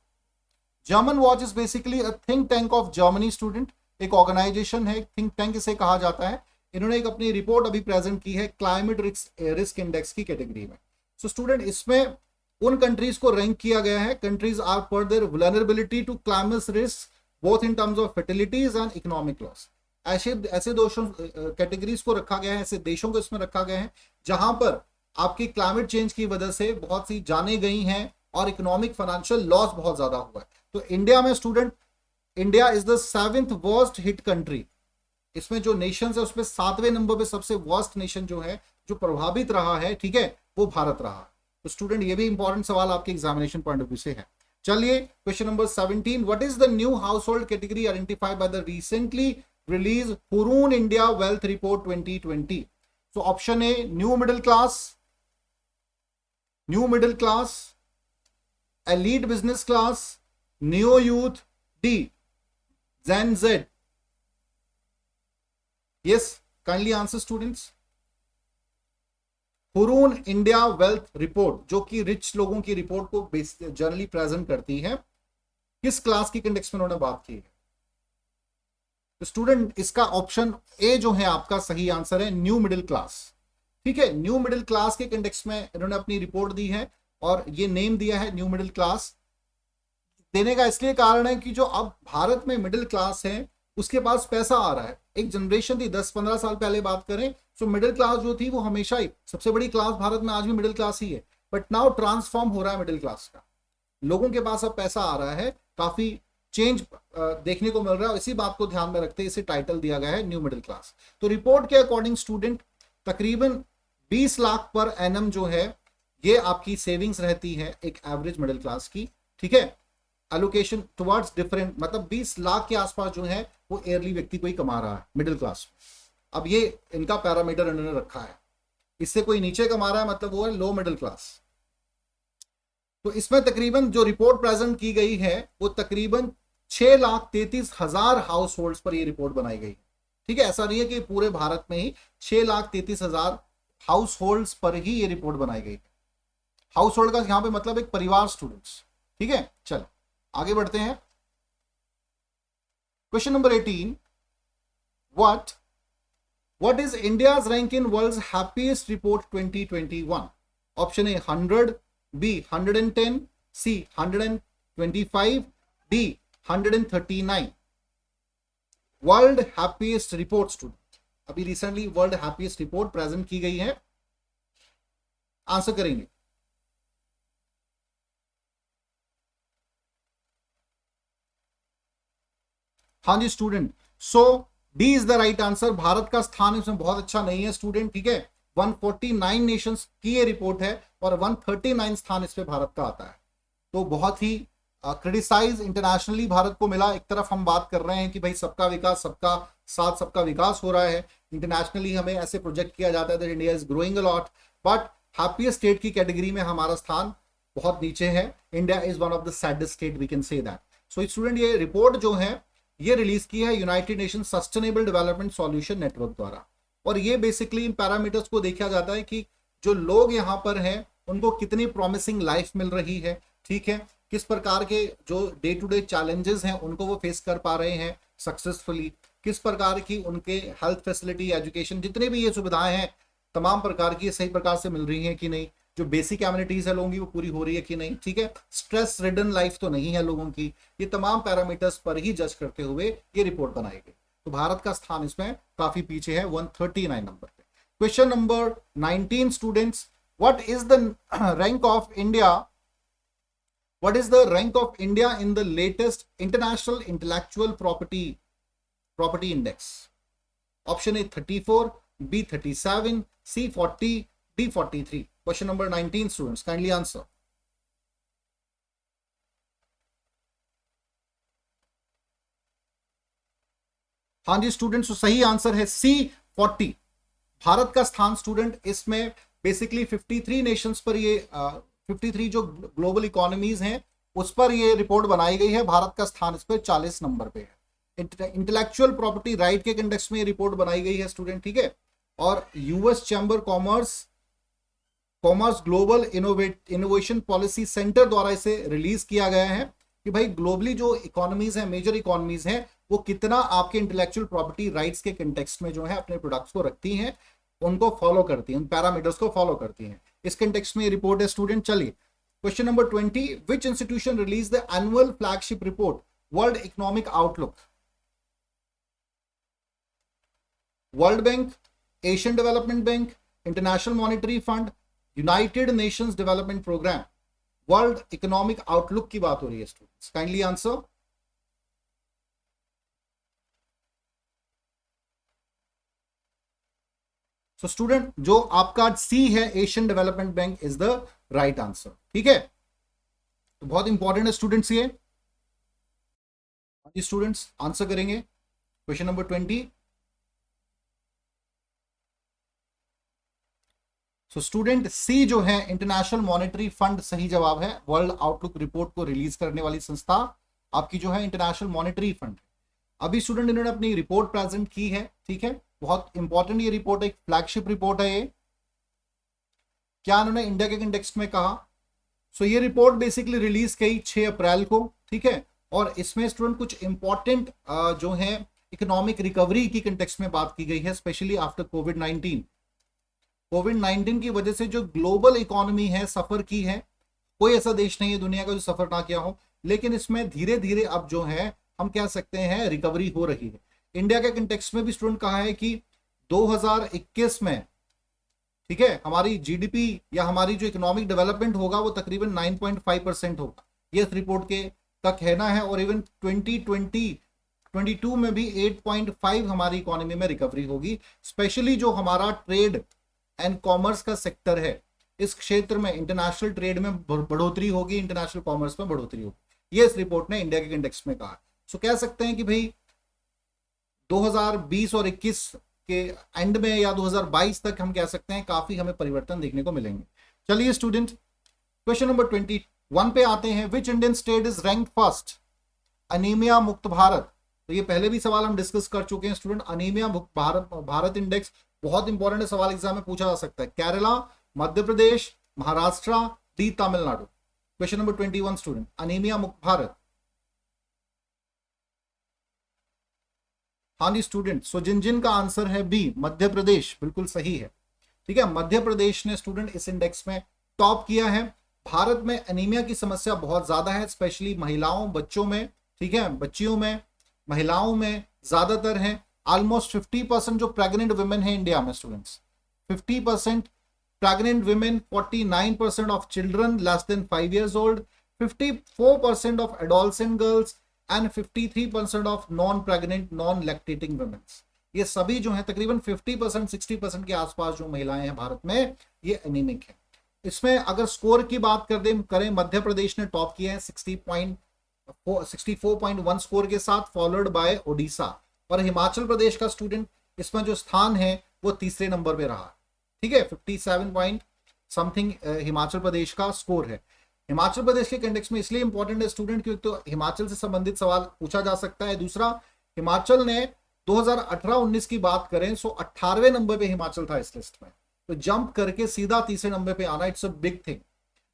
German Watch is basically a think tank of Germany student. एक ऑर्गेनाइजेशन है, थिंक टैंक इसे कहा जाता है। इन्होंने एक अपनी रिपोर्ट अभी प्रेजेंट की है क्लाइमेट रिस्क इंडेक्स की कैटेगरी में। सो स्टूडेंट इसमें उन कंट्रीज को रैंक किया गया है, countries are per their vulnerability to climate risk both in terms of fatalities and economic loss. ऐसे देशों कैटेगरीज को रखा गया है, ऐसे देशों को इसमें रखा गया है जहां पर आपकी क्लाइमेट चेंज की वजह से बहुत सी जानें गई हैं और इकोनॉमिक फाइनेंशियल लॉस बहुत ज्यादा हुआ है। तो इंडिया में student, India is the 7th worst hit country. इसमें जो नेशन है उसमें 7वें नंबर पे सबसे वर्स्ट नेशन जो है, जो प्रभावित रहा है, ठीक है, वो भारत रहा। तो स्टूडेंट ये भी इंपॉर्टेंट सवाल आपके एग्जामिनेशन पॉइंट ऑफ व्यू से है। चलिए question number 17, what is the new household category identified by the recently release Hurun India wealth report 2020? So option A new middle class, elite business class, neo youth, D Gen Z. Yes, kindly answer students. Hurun India wealth report जो कि रिच लोगों की रिपोर्ट को जनरली प्रेजेंट करती है, किस क्लास की इंडेक्स में उन्होंने बात की है? तो स्टूडेंट इसका ऑप्शन ए जो है आपका सही आंसर है, न्यू मिडिल क्लास। ठीक है, न्यू मिडिल क्लास के इंडेक्स में इन्होंने अपनी रिपोर्ट दी है और ये नेम दिया है न्यू मिडिल क्लास। देने का इसलिए कारण है कि जो अब भारत में मिडिल क्लास है उसके पास पैसा आ रहा है। एक जनरेशन थी 10-15 साल पहले बात करें तो मिडिल क्लास जो थी वो हमेशा ही सबसे बड़ी क्लास भारत में आज भी मिडिल क्लास ही है, बट नाउ ट्रांसफॉर्म हो रहा है मिडिल क्लास का। लोगों के पास अब पैसा आ रहा है, काफी चेंज देखने को मिल रहा है। इसी बात को ध्यान में रखते इसे टाइटल दिया गया है न्यू मिडिल क्लास। तो रिपोर्ट के अकॉर्डिंग स्टूडेंट तकरीबन 20 लाख पर एनम जो है ये आपकी सेविंग्स रहती है एक एवरेज मिडिल क्लास की। ठीक है, एलोकेशन टुवर्ड्स डिफरेंट, मतलब 20 लाख के आसपास जो है वो ईयरली व्यक्ति को ही कमा रहा है मिडिल क्लास। अब ये इनका पैरामीटर इन्होंने रखा है, इससे कोई नीचे कमा रहा है मतलब वो है लो मिडिल क्लास। तो इसमें तकरीबन जो रिपोर्ट प्रेजेंट की गई है वो तकरीबन 6,33,000 हाउस होल्ड पर ये रिपोर्ट बनाई गई। ठीक है, ऐसा नहीं है कि पूरे भारत में ही 6,33,000 हाउस होल्ड पर ही ये रिपोर्ट बनाई गई। हाउस होल्ड का यहां पे मतलब एक परिवार स्टूडेंट्स। ठीक है, चलो आगे बढ़ते हैं। Question number 18, what is India's rank in world's happiest report 2021? Option A 100, B 110, C 125, D 139। World happiest report student, अभी recently world happiest report present की गई है, आंसर करेंगे। हाँ जी student, so D is the right answer. Bharat का स्थान इसमें बहुत अच्छा नहीं है स्टूडेंट। ठीक है, 149 नेशंस की ये रिपोर्ट है और 139 स्थान इस पे भारत का आता है। तो बहुत ही क्रिटिसाइज इंटरनेशनली भारत को मिला। एक तरफ हम बात कर रहे हैं कि भाई सबका विकास, सबका साथ, सबका विकास हो रहा है, इंटरनेशनली हमें ऐसे प्रोजेक्ट किया जाता है that India is growing a lot, but happiest state की कैटेगरी में हमारा स्थान बहुत नीचे है। India is one of the saddest state, we can say that. So student ये रिपोर्ट जो है ये रिलीज की है United Nation sustainable development solution network द्वारा, और ये बेसिकली इन पैरामीटर्स को देखा जाता है कि जो लोग यहाँ पर हैं उनको कितनी प्रॉमिसिंग लाइफ मिल रही है, ठीक है, किस प्रकार के जो डे टू डे चैलेंजेस हैं उनको वो फेस कर पा रहे हैं सक्सेसफुली, किस प्रकार की उनके हेल्थ फैसिलिटी, एजुकेशन, जितने भी ये सुविधाएं हैं तमाम प्रकार की सही प्रकार से मिल रही हैं कि नहीं, जो बेसिक एमिनिटीज है लोगों की वो पूरी हो रही है कि नहीं, ठीक है, स्ट्रेस रिडन लाइफ तो नहीं है लोगों की। ये तमाम पैरामीटर्स पर ही जज करते हुए ये रिपोर्ट बनाई गई। तो भारत का स्थान इसमें काफी पीछे है, 139 नंबर पे। Question number 19 students, what is the rank of India, what is the rank of India in the latest international intellectual property index? Option A 34, B 37, C 40, D 43। Question number 19 students, kindly answer. हाँ जी स्टूडेंट्स, सही आंसर है सी 40। भारत का स्थान स्टूडेंट इसमें बेसिकली 53 नेशंस पर ये 53 जो ग्लोबल इकोनॉमीज हैं उस पर ये रिपोर्ट बनाई गई है। भारत का स्थान इस पर 40 नंबर पे है। इंटेलेक्चुअल प्रॉपर्टी राइट के इंडेक्स में ये रिपोर्ट बनाई गई है स्टूडेंट, ठीक है। और US chamber commerce global innovation policy centre द्वारा इसे रिलीज किया गया है कि भाई ग्लोबली जो इकोनॉमीज हैं, मेजर इकोनॉमीज हैं, वो कितना आपके इंटेलेक्चुअल प्रॉपर्टी राइट्स के कंटेक्स्ट में जो है अपने प्रोडक्ट्स को रखती हैं, उनको फॉलो करती हैं, उन पैरामीटर्स को फॉलो करती हैं। इस कंटेक्स्ट में ये रिपोर्ट है स्टूडेंट। चलिए question number 20, which institution release the annual flagship report world economic outlook? World bank, Asian development bank, international monetary fund, United Nations development programme. World economic outlook की बात हो रही है students, kindly answer. So student जो आपका सी है Asian development bank is the right answer, ठीक है। तो बहुत इंपॉर्टेंट है स्टूडेंट्स ये स्टूडेंट्स आंसर करेंगे क्वेश्चन नंबर 20। सो स्टूडेंट सी जो है इंटरनेशनल मॉनेटरी फंड सही जवाब है। वर्ल्ड आउटलुक रिपोर्ट को रिलीज करने वाली संस्था आपकी जो है इंटरनेशनल मॉनेटरी फंड। अभी स्टूडेंट इन्होंने अपनी रिपोर्ट प्रेजेंट की है, ठीक है, बहुत इंपॉर्टेंट ये रिपोर्ट है, एक फ्लैगशिप रिपोर्ट है ये। क्या इन्होंने इंडिया के कंटेक्स्ट में कहा? सो ये रिपोर्ट बेसिकली रिलीज की 6 अप्रैल को, ठीक है, और इसमें स्टूडेंट कुछ इंपॉर्टेंट जो है इकोनॉमिक रिकवरी की कंटेक्स्ट में बात की गई है, स्पेशली आफ्टर कोविड-19 की वजह से जो ग्लोबल इकोनॉमी है सफर की है। कोई ऐसा देश नहीं है दुनिया का जो सफर ना किया हो, लेकिन इसमें धीरे धीरे अब जो है हम कह सकते हैं रिकवरी हो रही है। इंडिया के कंटेक्स्ट में भी स्टूडेंट कहा है कि 2021 में, ठीक है, हमारी जीडीपी या हमारी जो इकोनॉमिक डेवलपमेंट होगा वो तकरीबन 9.5% होगा, ये इस रिपोर्ट के का कहना है। और इवन 2022 में भी 8.5 हमारी इकोनॉमी में रिकवरी होगी। स्पेशली जो हमारा ट्रेड एंड कॉमर्स का सेक्टर है, इस क्षेत्र में इंटरनेशनल ट्रेड में बढ़ोतरी होगी, इंटरनेशनल कॉमर्स में बढ़ोतरी होगी, ये इस रिपोर्ट ने इंडिया के कंटेक्स्ट में कहा। सो कह सकते हैं कि भाई 2020 और 21 के एंड में या 2022 तक हम कह सकते हैं काफी हमें परिवर्तन देखने को मिलेंगे। चलिए स्टूडेंट क्वेश्चन नंबर 21 पे आते हैं। Which Indian state is rank first anaemia मुक्त भारत? तो ये पहले भी सवाल हम डिस्कस कर चुके हैं स्टूडेंट। अनीमिया मुक्त भारत इंडेक्स बहुत इंपॉर्टेंट है, सवाल एग्जाम में पूछा जा सकता है। Kerala, Madhya Pradesh, Maharashtra, D Tamil Nadu. Question number 21 student, anaemia मुक्त भारत। हाँ जी स्टूडेंट, सो जिन का आंसर है बी मध्य प्रदेश, बिल्कुल सही है, ठीक है। मध्य प्रदेश ने स्टूडेंट इस इंडेक्स में टॉप किया है। भारत में एनीमिया की समस्या बहुत ज्यादा है, स्पेशली महिलाओं, बच्चों में, ठीक है, बच्चियों में, महिलाओं में ज्यादातर है। ऑलमोस्ट 50% जो प्रेग्नेंट वुमेन है इंडिया में students, 50% pregnant women, 49% of children less than 5 years old, 54% of adolescent girls and 53% of non pregnant non lactating women. ये सभी जो है तकरीबन 50% 60% के आसपास जो महिलाएं हैं भारत में, ये एनीमिक है। इसमें अगर स्कोर की बात करें, मध्य प्रदेश ने टॉप किया है 64.1 स्कोर के साथ, फॉलोड बाय ओडिशा। और हिमाचल प्रदेश का स्टूडेंट इसमें जो स्थान है वो तीसरे नंबर पे रहा। ठीक है, 57 पॉइंट समथिंग हिमाचल प्रदेश का स्कोर है। हिमाचल प्रदेश के कंटेक्स्ट में इसलिए इंपॉर्टेंट है स्टूडेंट क्योंकि तो हिमाचल से संबंधित सवाल पूछा जा सकता है। दूसरा, हिमाचल ने 2018-19 की बात करें तो 18वें नंबर पे हिमाचल था इस लिस्ट में, तो जंप करके सीधा तीसरे नंबर पे आना इट्स अ बिग थिंग।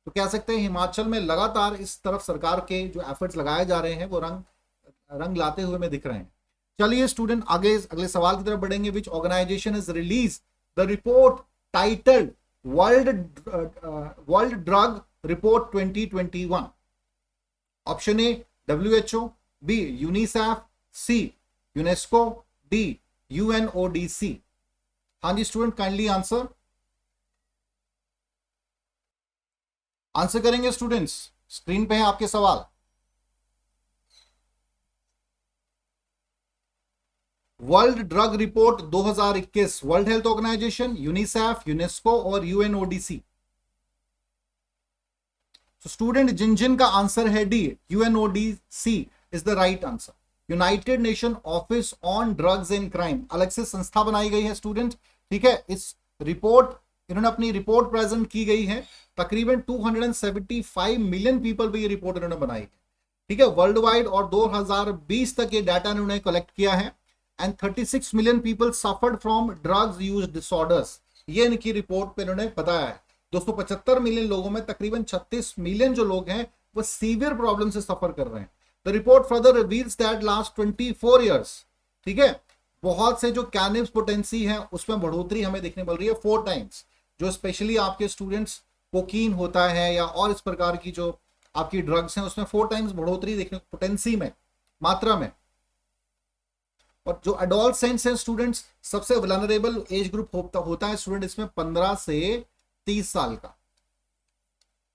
तो कह सकते हैं हिमाचल में लगातार इस तरफ सरकार के जो एफर्ट्स लगाए जा रहे हैं वो रंग लाते हुए में दिख रहे हैं। चलिए स्टूडेंट आगे अगले सवाल की तरफ बढ़ेंगे। Which organisation is release the report titled world drug report 2021? Option A WHO, B UNICEF, C UNESCO, D UNODC। हाँ जी स्टूडेंट, काइंडली आंसर करेंगे स्टूडेंट्स। स्क्रीन पे है आपके सवाल। World drug report 2021, world health organisation, UNICEF, UNESCO और UNODC। तो स्टूडेंट जिन का आंसर है D, UNODC is the right answer. United Nation office on drugs and crime, अलग से संस्था बनाई गई है स्टूडेंट। ठीक है, इस रिपोर्ट इन्होंने अपनी रिपोर्ट प्रेजेंट की गई है। तकरीबन 275 मिलियन पीपल पे ये रिपोर्ट इन्होंने बनाई है। ठीक है, वर्ल्ड वाइड, और 2020 तक ये डाटा इन्होंने कलेक्ट किया है। And 36 million people suffered from drugs use disorders, ये इनकी रिपोर्ट पे इन्होंने बताया है। 275 मिलियन लोगों में तकरीबन 36 मिलियन जो लोग हैं वो सीवियर प्रॉब्लम से सफर कर रहे हैं। The report further reveals that last 24 years, ठीक है, बहुत से जो कैनिब्स पोटेंसी है उसमें बढ़ोतरी हमें देखने मिल रही है 4 टाइम्स। जो स्पेशली आपके स्टूडेंट्स कोकीन होता है या और इस प्रकार की जो आपकी ड्रग्स हैं उसमें 4 टाइम्स बढ़ोतरी देखने को पोटेंसी में, मात्रा में। और जो एडोलसेंट्स हैं स्टूडेंट्स, सबसे वल्नरेबल एज ग्रुप होता है स्टूडेंट इसमें 15 से 30 साल का।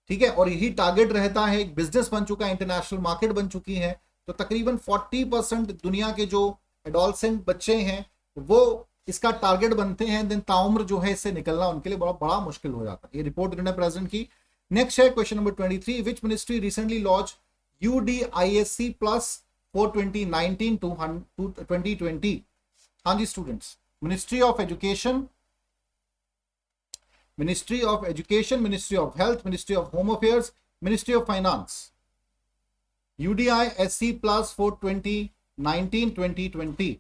ठीक है, और यही टारगेट रहता है, एक बिजनेस बन चुका है, इंटरनेशनल मार्केट बन चुकी है। तो तकरीबन 40% दुनिया के जो एडोलसेंट बच्चे हैं वो इसका टारगेट बनते हैं। दिन ताउम्र जो है इससे निकलना उनके लिए बड़ा मुश्किल हो जाता है। ये रिपोर्ट इन्होंने प्रेजेंट की। नेक्स्ट है question number 23, which ministry recently launch UDISC plus for 2019 to 2020? हाँ जी students, ministry of education, ministry of education, ministry of health, ministry of home affairs, ministry of finance. UDISC plus for 2019-2020।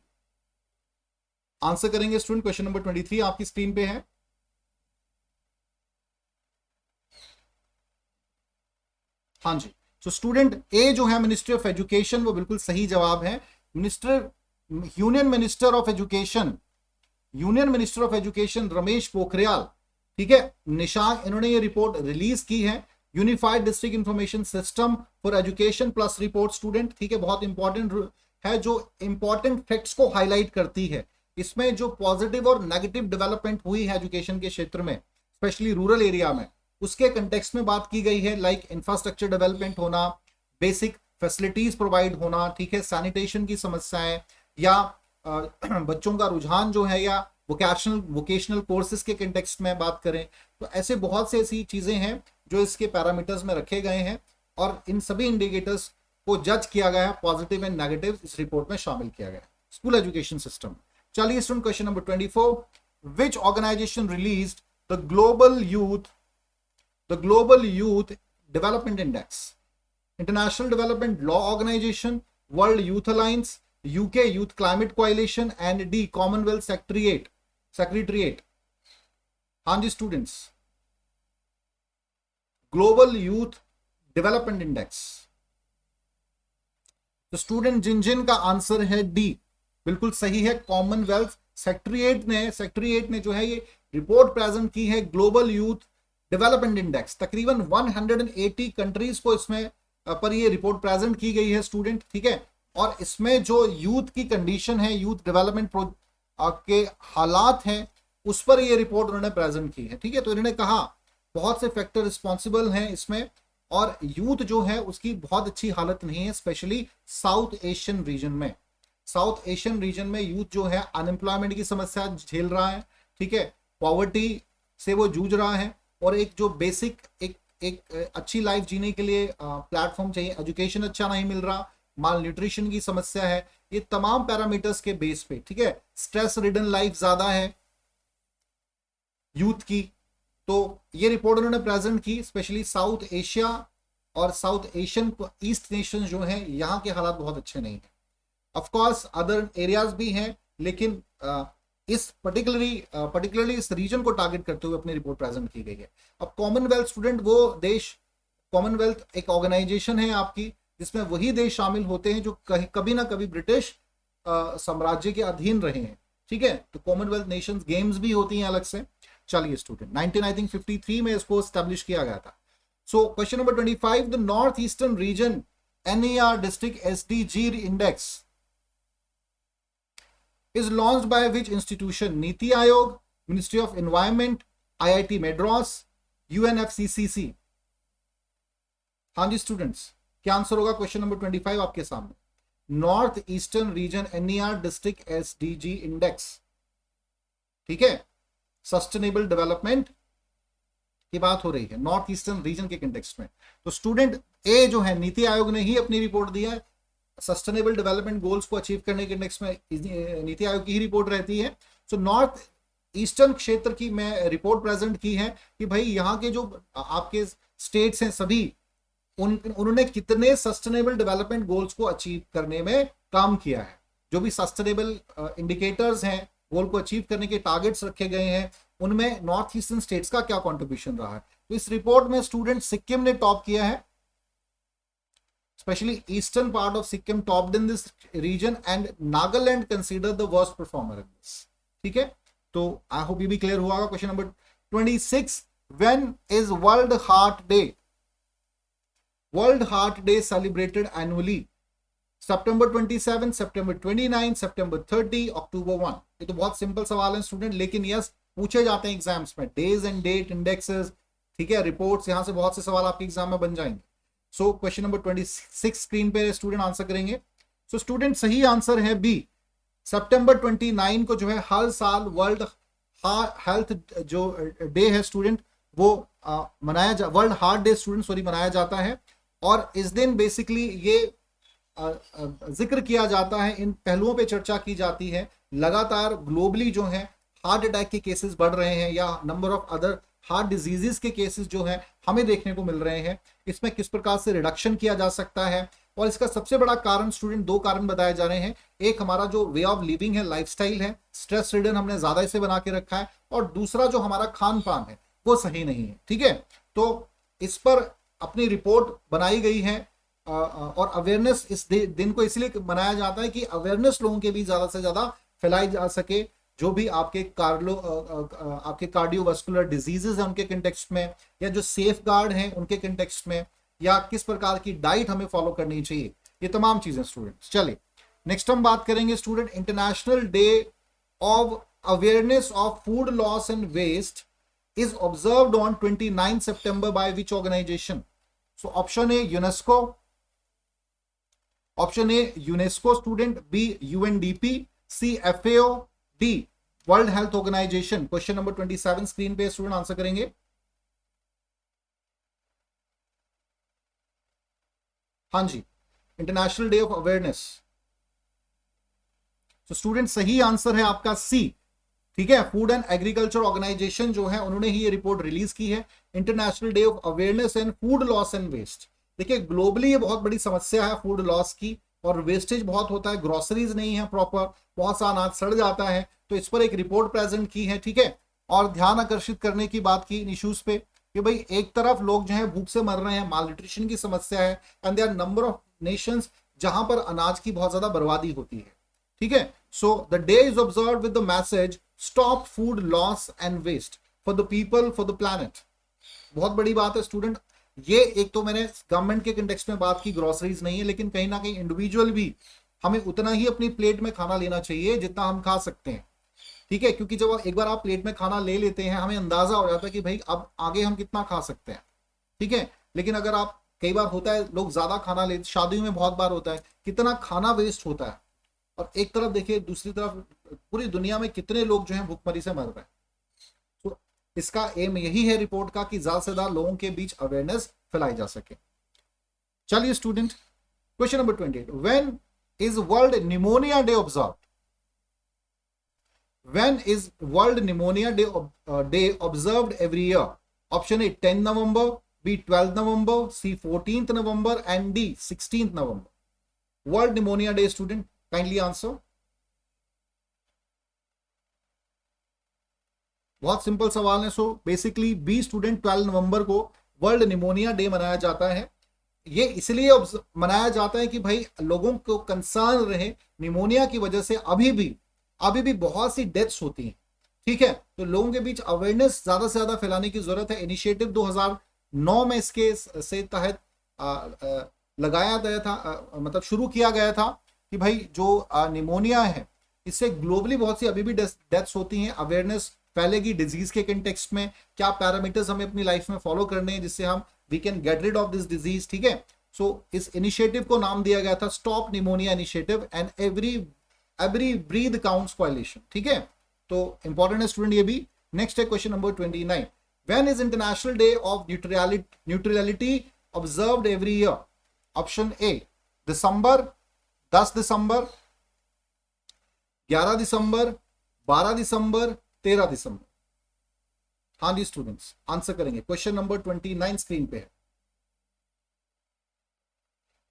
Answer करेंगे स्टूडेंट। क्वेश्चन नंबर 23 आपकी स्क्रीन पे है। हाँ जी, तो स्टूडेंट ए जो है मिनिस्ट्री ऑफ एजुकेशन वो बिल्कुल सही जवाब है। Union minister of education Ramesh Pokhriyal, ठीक है, निशांक, इन्होंने ये रिपोर्ट रिलीज की है। Unified district information system for education plus report student, ठीक है, बहुत इंपॉर्टेंट है, जो इंपॉर्टेंट फैक्ट्स को हाईलाइट करती है। इसमें जो पॉजिटिव और नेगेटिव डेवलपमेंट हुई है एजुकेशन के क्षेत्र में, स्पेशली रूरल एरिया में, उसके कंटेक्स्ट में बात की गई है। लाइक इंफ्रास्ट्रक्चर डेवलपमेंट होना, बेसिक फैसिलिटीज प्रोवाइड होना, ठीक है, सैनिटेशन की समस्याएं, या बच्चों का रुझान जो है, या वोकेशनल कोर्सेज के कंटेक्स्ट में बात करें तो ऐसे बहुत से ऐसी चीजें हैं जो इसके पैरामीटर्स में रखे गए हैं, और इन सभी इंडिकेटर्स को जज किया गया है, पॉजिटिव एंड नेगेटिव इस रिपोर्ट में शामिल किया गया है। School education system. चलिए student, question number 24, which organisation released the global youth development index? International development law organisation, world youth alliance, UK youth climate coalition, and D commonwealth secretariat. हाँ जी students, global youth development index. तो स्टूडेंट जिन का आंसर है डी, बिल्कुल सही है, कॉमनवेल्थ सेक्रेटरिएट ने जो है ये रिपोर्ट प्रेजेंट की है, ग्लोबल यूथ डेवलपमेंट इंडेक्स। तकरीबन 180 कंट्रीज को इसमें पर ये रिपोर्ट प्रेजेंट की गई है स्टूडेंट, ठीक है, और इसमें जो यूथ की कंडीशन है, यूथ डेवलपमेंट के हालात हैं, उस पर ये रिपोर्ट उन्होंने प्रेजेंट की है। ठीक है, तो इन्होंने कहा बहुत से फैक्टर रिस्पॉन्सिबल हैं इसमें, और यूथ जो है उसकी बहुत अच्छी हालत नहीं है, स्पेशली साउथ एशियन रीजन में यूथ जो है अनएम्प्लॉयमेंट की समस्या झेल रहा है, ठीक है, पॉवर्टी से वो जूझ रहा है, और एक जो बेसिक एक अच्छी लाइफ जीने के लिए प्लेटफॉर्म चाहिए, एजुकेशन अच्छा नहीं मिल रहा, माल न्यूट्रिशन की समस्या है, ये तमाम पैरामीटर्स के बेस पे, ठीक है, स्ट्रेस रिडन लाइफ ज्यादा है यूथ की। तो ये रिपोर्ट उन्होंने प्रेजेंट की, स्पेशली साउथ एशिया और साउथ एशियन ईस्ट नेशन जो हैं, यहाँ के हालात बहुत अच्छे नहीं है। ऑफ कोर्स अदर एरियाज भी हैं, लेकिन इस पर्टिकुलरली इस रीजन को टारगेट करते हुए अपनी रिपोर्ट प्रेजेंट की गई है। अब कॉमनवेल्थ स्टूडेंट, वो देश, कॉमनवेल्थ एक ऑर्गेनाइजेशन है आपकी, जिसमें वही देश शामिल होते हैं जो कभी ना कभी ब्रिटिश साम्राज्य के अधीन रहे हैं, ठीक है। तो कॉमनवेल्थ नेशंस गेम्स भी होती हैं अलग से। चलिए स्टूडेंट, 1953 में इसको स्टैब्लिश किया गया था। So question number 25, the north eastern region NER district SDG index is launched by which institution? NITI Aayog, ministry of environment, IIT Madras, UNFCCC। हाँ जी स्टूडेंट्स, क्या आंसर होगा क्वेश्चन नंबर 25 आपके सामने? North eastern region NER district SDG index, ठीक है, सस्टेनेबल डेवलपमेंट की बात हो रही है नॉर्थ ईस्टर्न रीजन के कंटेक्स्ट में। तो स्टूडेंट ए जो है, नीति आयोग ने ही अपनी रिपोर्ट दी है, सस्टेनेबल डेवलपमेंट गोल्स को अचीव करने के इंडेक्स में नीति आयोग की ही रिपोर्ट रहती है। सो नॉर्थ ईस्टर्न क्षेत्र की मैं रिपोर्ट प्रेजेंट की है कि भाई यहाँ के जो आपके स्टेट्स हैं सभी, उन्होंने कितने सस्टेनेबल डेवलपमेंट गोल्स को अचीव करने में काम किया है। जो भी सस्टेनेबल इंडिकेटर्स हैं, गोल को अचीव करने के टारगेट्स रखे गए हैं, उनमें नॉर्थ ईस्टर्न स्टेट्स का क्या कॉन्ट्रीब्यूशन रहा है। तो इस रिपोर्ट में स्टूडेंट सिक्किम ने टॉप किया है, especially eastern part of Sikkim topped in this region and Nagaland considered the worst performer in this, ठीक है। तो आई होप ये भी क्लियर हुआ होगा। Question number 26, when is World Heart Day? World Heart Day celebrated annually September 27, September 29, September 30, October 1। ये तो बहुत सिंपल सवाल है स्टूडेंट, लेकिन यस पूछे जाते हैं एग्जाम्स में, डेज एंड डेट इंडेक्सेस, ठीक है, रिपोर्ट्स, यहां से बहुत से सवाल आपके एग्जाम में बन जाएंगे। सो क्वेश्चन नंबर 26 स्क्रीन पे स्टूडेंट आंसर करेंगे। सो स्टूडेंट सही आंसर है बी, सितंबर 29 को जो है हर साल वर्ल्ड हेल्थ जो डे है स्टूडेंट वो world heart day student sorry मनाया जाता है। और इस दिन बेसिकली ये जिक्र किया जाता है, इन पहलुओं पे चर्चा की जाती है, लगातार ग्लोबली जो है हार्ट अटैक के केसेस बढ़ रहे हैं या number of other heart diseases के केसेस जो हैं हमें देखने को मिल रहे हैं, इसमें किस प्रकार से रिडक्शन किया जा सकता है। और इसका सबसे बड़ा कारण स्टूडेंट, दो कारण बताए जा रहे हैं। एक हमारा जो वे ऑफ लिविंग है, लाइफस्टाइल है, स्ट्रेस रिडन हमने ज्यादा इसे बना के रखा है, और दूसरा जो हमारा खान पान है वो सही नहीं है, ठीक है। तो इस पर अपनी रिपोर्ट बनाई गई है और अवेयरनेस इस दिन को इसलिए मनाया जाता है कि अवेयरनेस लोगों के बीच ज्यादा से ज्यादा फैलाई जा सके, जो भी आपके कार्डियोवास्कुलर डिजीजेस हैं उनके कंटेक्स्ट में, या जो सेफ गार्ड हैं उनके कंटेक्स्ट में, या किस प्रकार की डाइट हमें फॉलो करनी चाहिए, ये तमाम चीजें स्टूडेंट्स। चलिए नेक्स्ट हम बात करेंगे student, international day of awareness of food loss and waste is observed on 29 सितंबर by which organization? So option A UNESCO, option A UNESCO student, B UNDP, C FAO, D world health organization. Question number 27 screen पे स्टूडेंट आंसर करेंगे। हाँ जी, इंटरनेशनल डे ऑफ अवेयरनेस। तो स्टूडेंट सही आंसर है आपका सी, ठीक है। फूड एंड एग्रीकल्चर ऑर्गेनाइजेशन जो है उन्होंने ही ये रिपोर्ट रिलीज की है, international day of awareness and food loss and waste. देखिए ग्लोबली ये बहुत बड़ी समस्या है फूड लॉस की, और वेस्टेज बहुत होता है, ग्रोसरीज नहीं है प्रॉपर, बहुत सा अनाज सड़ जाता है, तो इस पर एक रिपोर्ट प्रेजेंट की है, ठीक है। और ध्यान आकर्षित करने की बात की इन इश्यूज पे कि भाई एक तरफ लोग जो है भूख से मर रहे हैं, माल न्यूट्रिशन की समस्या है, and there are number of nations जहां पर अनाज की बहुत ज्यादा बर्बादी होती है, ठीक है। So the day is observed with the message stop food loss and waste for the people, for the planet. बहुत बड़ी बात है स्टूडेंट। ये एक तो मैंने गवर्नमेंट के कंटेक्स्ट में बात की, ग्रोसरीज नहीं है, लेकिन कहीं ना कहीं इंडिविजुअल भी हमें उतना ही अपनी प्लेट में खाना लेना चाहिए जितना हम खा सकते हैं, ठीक है। क्योंकि जब एक बार आप प्लेट में खाना ले लेते हैं, हमें अंदाजा हो जाता है कि भाई अब आगे हम कितना खा सकते हैं, ठीक है। लेकिन अगर आप, कई बार होता है लोग ज्यादा खाना ले, शादियों में बहुत बार होता है, कितना खाना वेस्ट होता है, और एक तरफ देखिए दूसरी तरफ पूरी दुनिया में कितने लोग जो है भूखमरी से मर रहे हैं। तो इसका एम यही है रिपोर्ट का कि ज्यादा से ज्यादा लोगों के बीच अवेयरनेस फैलाई जा सके। चलिए student question number 28, when is world pneumonia day observe? When is World Pneumonia Day observed every year? Option A 10 November, B 12 November, C 14th November and D 16th November. World Pneumonia Day, student, kindly answer. बहुत सिंपल सवाल है. सो बेसिकली बी स्टूडेंट 12 नवंबर को वर्ल्ड निमोनिया डे मनाया जाता है. ये इसलिए मनाया जाता है कि भाई लोगों को कंसर्न रहे, निमोनिया की वजह से अभी भी बहुत सी डेथ्स होती हैं. ठीक है, तो लोगों के बीच अवेयरनेस ज्यादा से ज्यादा फैलाने की जरूरत है. इनिशिएटिव 2009 में इसके से तहत लगाया गया था, मतलब शुरू किया गया था कि भाई जो निमोनिया है इससे ग्लोबली बहुत सी अभी भी डेथ्स होती हैं. अवेयरनेस फैलेगी डिजीज के कंटेक्स्ट में, क्या पैरामीटर्स हमें अपनी लाइफ में फॉलो करने हैं जिससे हम we can get rid of this disease. ठीक है, सो इस इनिशिएटिव को नाम दिया गया था stop pneumonia initiative and every breath counts coalition. ठीक है, तो इंपॉर्टेंट है स्टूडेंट ये भी. नेक्स्ट है question number 29, when is international day of neutrality observed every year? Option A December, 10 December, 11 December, 12 December, 13 December. हाँ जी स्टूडेंट्स, आंसर करेंगे. क्वेश्चन नंबर 29 स्क्रीन पे है.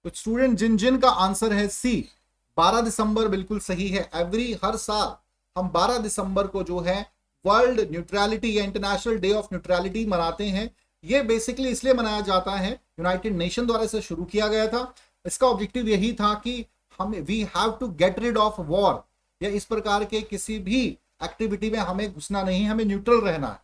तो स्टूडेंट जिन का आंसर है सी 12 दिसंबर बिल्कुल सही है. हर साल हम 12 दिसंबर को जो है वर्ल्ड न्यूट्रलिटी या इंटरनेशनल डे ऑफ न्यूट्रलिटी मनाते हैं. ये बेसिकली इसलिए मनाया जाता है, यूनाइटेड नेशन द्वारा इसे शुरू किया गया था. इसका ऑब्जेक्टिव यही था कि हम we have to get rid of war या इस प्रकार के किसी भी एक्टिविटी में हमें घुसना नहीं, हमें न्यूट्रल रहना है.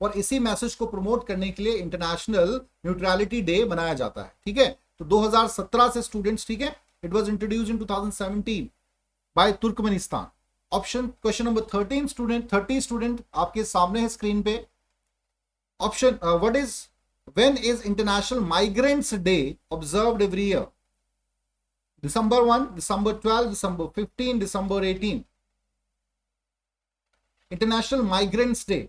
और इसी मैसेज को प्रमोट करने के लिए इंटरनेशनल न्यूट्रलिटी डे मनाया जाता है. ठीक है, तो 2017 से स्टूडेंट्स, ठीक है, it was introduced in 2017 by Turkmenistan. Option question number 30 student आपके सामने है स्क्रीन पे. Option what is when is international migrants day observed every year? December 1, December 12, December 15, December 18. International migrants day.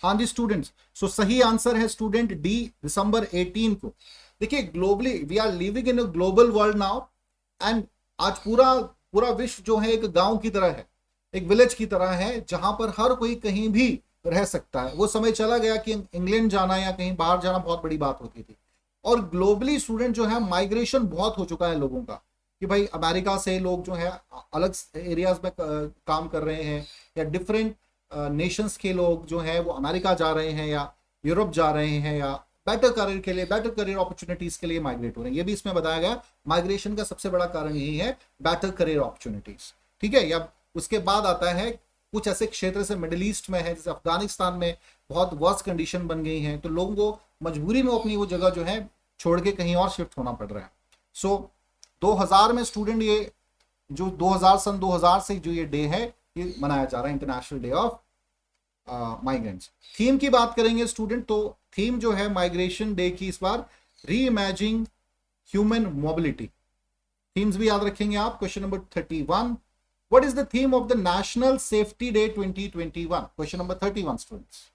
हाँ जी स्टूडेंट्स, सो सही आंसर है स्टूडेंट डी, दिसंबर 18 को. देखिए globally we are living in a global world now and आज पूरा विश्व जो है एक गांव की तरह है, एक विलेज की तरह है जहां पर हर कोई कहीं भी रह सकता है. वो समय चला गया कि इंग्लैंड जाना या कहीं बाहर जाना बहुत बड़ी बात होती थी. और ग्लोबली स्टूडेंट जो है माइग्रेशन बहुत हो चुका है लोगों का कि भाई अमेरिका से लोग जो है अलग एरियाज में काम कर रहे हैं या डिफरेंट नेशंस के लोग जो है वो अमेरिका जा रहे हैं या यूरोप जा रहे हैं या बेटर करियर अपॉर्चुनिटीज के लिए माइग्रेट हो रहे हैं. ये भी इसमें बताया गया माइग्रेशन का सबसे बड़ा कारण यही है, बेटर करियर अपॉर्चुनिटीज. ठीक है, या उसके बाद आता है कुछ ऐसे क्षेत्र से मिडिल ईस्ट में है, जैसे अफगानिस्तान में बहुत वर्स्ट कंडीशन बन गई है, तो लोगों को मजबूरी में अपनी वो जगह जो है छोड़ के कहीं और शिफ्ट होना पड़ रहा है. सो 2000 में स्टूडेंट ये जो 2000 से जो ये डे है ये मनाया जा रहा है, international day of migrants. Theme की बात करेंगे स्टूडेंट, तो थीम जो है माइग्रेशन डे की इस बार री इमेजिंग ह्यूमन मोबिलिटी. थीम्स भी याद रखेंगे आप. Question number 31, what is the theme of the national safety day 2021? Question number 31 students.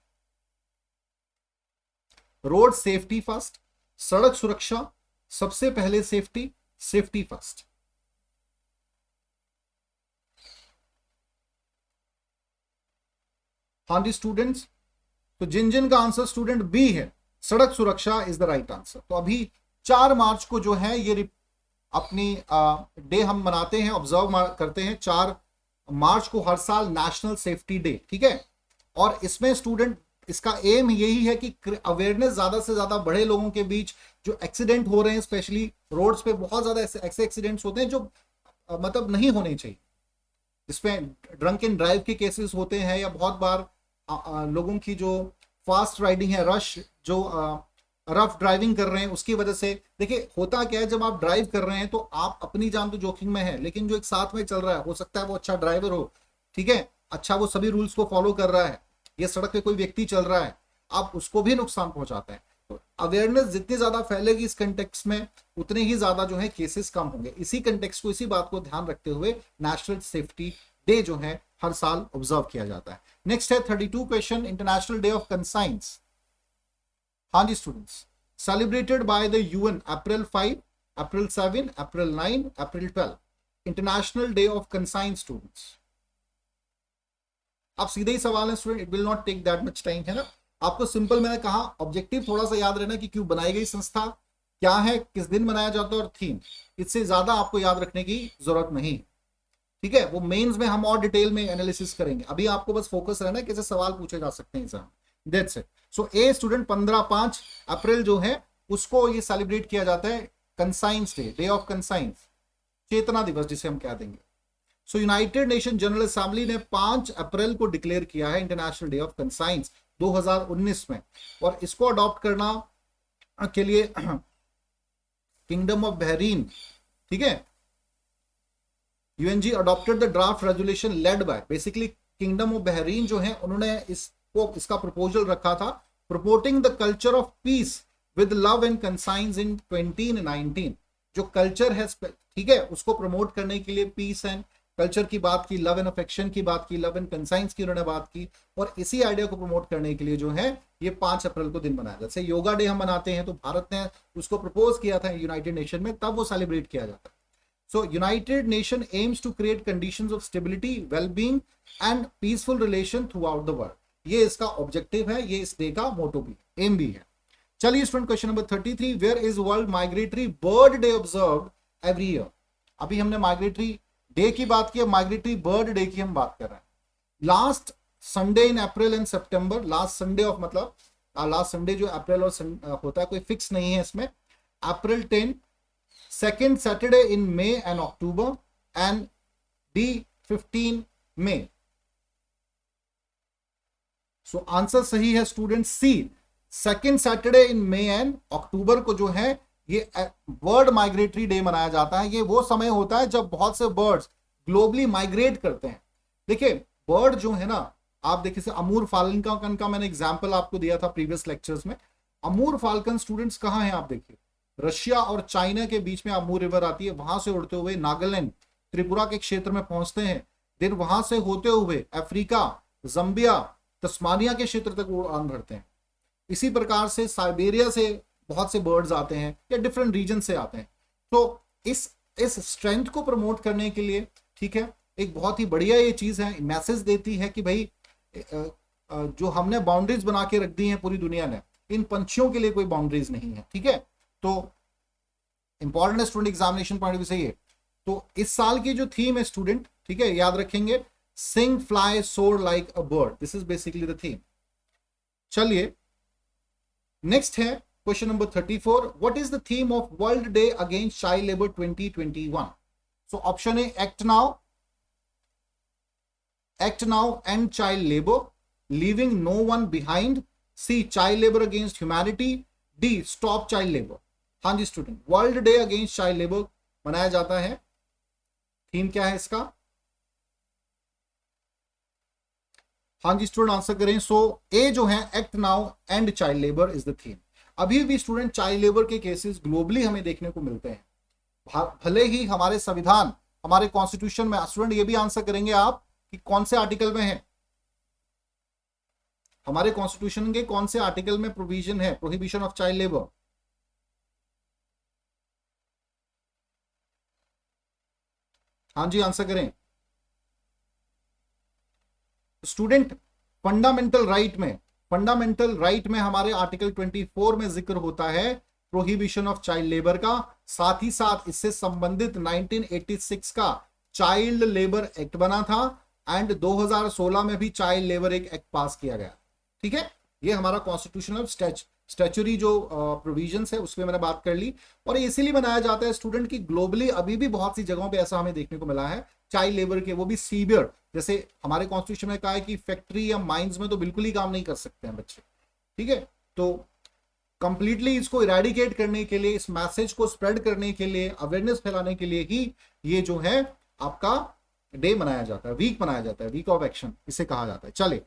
Road safety first, सड़क सुरक्षा सबसे पहले, सेफ्टी फर्स्ट. हाँ जी स्टूडेंट्स, तो जिन का आंसर स्टूडेंट बी है, सड़क सुरक्षा इज द राइट आंसर. तो अभी 4 मार्च को जो है ये अपनी डे हम मनाते हैं, ऑब्जर्व करते हैं. 4 मार्च को हर साल नेशनल सेफ्टी डे. ठीक है, और इसमें स्टूडेंट इसका एम यही है कि अवेयरनेस ज्यादा से ज्यादा बढ़े लोगों के बीच. जो एक्सीडेंट हो रहे हैं स्पेशली रोड्स पे, बहुत ज्यादा ऐसे एक्सीडेंट्स होते हैं जो मतलब नहीं होने चाहिए, जिसमें ड्रंक एंड ड्राइव के केसेस होते हैं या बहुत बार लोगों की जो फास्ट राइडिंग है, जो रफ ड्राइविंग कर रहे हैं उसकी वजह से. देखिए होता क्या है, जब आप ड्राइव कर रहे हैं तो आप अपनी जान तो जोखिम में है, लेकिन जो एक साथ में चल रहा है हो सकता है वो अच्छा ड्राइवर हो, ठीक है, अच्छा वो सभी रूल्स को फॉलो कर रहा है, ये सड़क पे कोई व्यक्ति चल रहा है, आप उसको भी नुकसान पहुंचाते हैं. तो अवेयरनेस जितनी ज्यादा फैलेगी इस कंटेक्स्ट में, उतने ही ज्यादा जो है केसेस कम होंगे. इसी कंटेक्स्ट को, इसी बात को ध्यान रखते हुए नेशनल सेफ्टी डे जो है हर साल ऑब्जर्व किया जाता है. नेक्स्ट है 32 question, international day of conscience. हाँ जी students, celebrated by the UN April 5, April 7, April 9, April 12, international day of conscience students. आप सीधे ही सवाल है student, it will not take that much time, है ना। आपको सिंपल मैंने कहा ऑब्जेक्टिव थोड़ा सा याद रहना कि क्यों बनाई गई संस्था, क्या है, किस दिन मनाया जाता है और थीम, इससे ज्यादा आपको याद रखने की जरूरत नहीं। ठीक है, वो मेंस में हम और डिटेल में एनालिसिस करेंगे, अभी आपको बस फोकस रहना है कैसे सवाल पूछे जा सकते हैं exam, that's it. So A student 15-5 April जो है उसको ये सेलिब्रेट किया जाता है conscience day, day of conscience, चेतना दिवस जिसे हम कह देंगे। So United Nation General Assembly ने 5 अप्रैल को डिक्लेयर किया है इंटरनेशनल डे ऑफ कंसाइंस 2019 में, और इसको अडॉप्ट करना के लिए किंगडम ऑफ बहरीन, ठीक है, UNG adopted the draft resolution led by, basically kingdom of Bahrain जो है उन्होंने इसका प्रपोजल रखा था, promoting the culture of peace with love and conscience in 2019। जो कल्चर है, ठीक है, उसको प्रमोट करने के लिए पीस एंड कल्चर की बात की, लव एंड अफेक्शन की बात की, लव एंड कंसाइंस की उन्होंने बात की, और इसी आइडिया को प्रमोट करने के लिए जो है ये 5 अप्रैल को दिन मनाया। जैसे योगा डे हम मनाते हैं तो भारत ने उसको प्रपोज किया था यूनाइटेड नेशन में, तब वो सेलिब्रेट किया जाता है। So United Nation aims to create conditions of stability, well-being and peaceful relation throughout the world. ये इसका ऑब्जेक्टिव है, ये इस डे का मोटो भी, एम भी है। चलिए student question number 33, where is world migratory bird day observed every year. अभी हमने माइग्रेटरी डे की बात की, माइग्रेटरी बर्ड डे की हम बात कर रहे हैं। Last Sunday in April and September, last Sunday off मतलब लास्ट संडे जो अप्रैल और होता है, कोई फिक्स नहीं है इसमें, अप्रैल 10, second Saturday in May and October, and D15 May. So आंसर सही है student C, second Saturday in May and October को जो है ये बर्ड माइग्रेटरी डे मनाया जाता है। ये वो समय होता है जब बहुत से बर्ड्स ग्लोबली माइग्रेट करते हैं। देखिए बर्ड जो है ना, आप देखिए अमूर फाल्कन का मैंने एग्जांपल आपको दिया था प्रीवियस लेक्चर्स में। अमूर फाल्कन स्टूडेंट्स कहाँ हैं, आप देखिए रशिया और चाइना के बीच में अमूर रिवर आती है, वहां से उड़ते हुए नागालैंड त्रिपुरा के क्षेत्र में पहुंचते हैं, फिर वहां से होते हुए अफ्रीका, जम्बिया, तस्मानिया के क्षेत्र तक उड़ान भरते हैं। इसी प्रकार से साइबेरिया से बहुत से बर्ड्स आते हैं या डिफरेंट रीजन से आते हैं। तो इस स्ट्रेंथ को प्रमोट करने के लिए, ठीक है, एक बहुत ही बढ़िया ये चीज है, मैसेज देती है कि भाई जो हमने बाउंड्रीज बना के रख दी हैं पूरी दुनिया ने, इन पंछियों के लिए कोई बाउंड्रीज नहीं है। ठीक है, तो इंपॉर्टेंट है student examination point of view से ये। तो इस साल की जो थीम है स्टूडेंट, ठीक है, याद रखेंगे, sing fly soar like a bird, this is basically the theme. चलिए नेक्स्ट है question number 34, what is the theme of world day against child labour 2021। So option A act now and child labour, leaving no one behind, C child labour against humanity, D stop child labour. हाँ जी student, world day against child labour मनाया जाता है, थीम क्या है इसका? हाँ जी स्टूडेंट आंसर करें। सो ए जो है act now and child labour is the theme. अभी भी स्टूडेंट चाइल्ड लेबर के केसेस ग्लोबली हमें देखने को मिलते हैं, भले ही हमारे संविधान, हमारे कॉन्स्टिट्यूशन में। स्टूडेंट ये भी आंसर करेंगे आप कि कौन से आर्टिकल में है, हमारे कॉन्स्टिट्यूशन के कौन से आर्टिकल में प्रोविजन है प्रोहिबिशन ऑफ चाइल्ड लेबर। हाँ जी आंसर करें स्टूडेंट। फंडामेंटल राइट में हमारे आर्टिकल 24 में जिक्र होता है प्रोहिबिशन ऑफ चाइल्ड लेबर का, साथ ही साथ इससे संबंधित 1986 का चाइल्ड लेबर एक्ट बना था एंड 2016 में भी चाइल्ड लेबर एक एक्ट पास किया गया। ठीक है, ये हमारा कॉन्स्टिट्यूशनल स्टैच्यूरी जो प्रोविजंस है उसमें मैंने बात कर ली। और इसीलिए बनाया जाता है स्टूडेंट की ग्लोबली अभी भी बहुत सी जगहों पे ऐसा हमें देखने को मिला है चाइल्ड लेबर के, वो भी सीवियर, जैसे हमारे कॉन्स्टिट्यूशन में कहा है कि फैक्ट्री या माइंस में तो बिल्कुल ही काम नहीं कर सकते हैं बच्चे। ठीक है, तो कंप्लीटली इसको इरेडिकेट करने के लिए, इस मैसेज को स्प्रेड करने के लिए, अवेयरनेस फैलाने के लिए ही ये जो है आपका डे मनाया जाता है, वीक मनाया जाता है, वीक ऑफ एक्शन इसे कहा जाता है। चले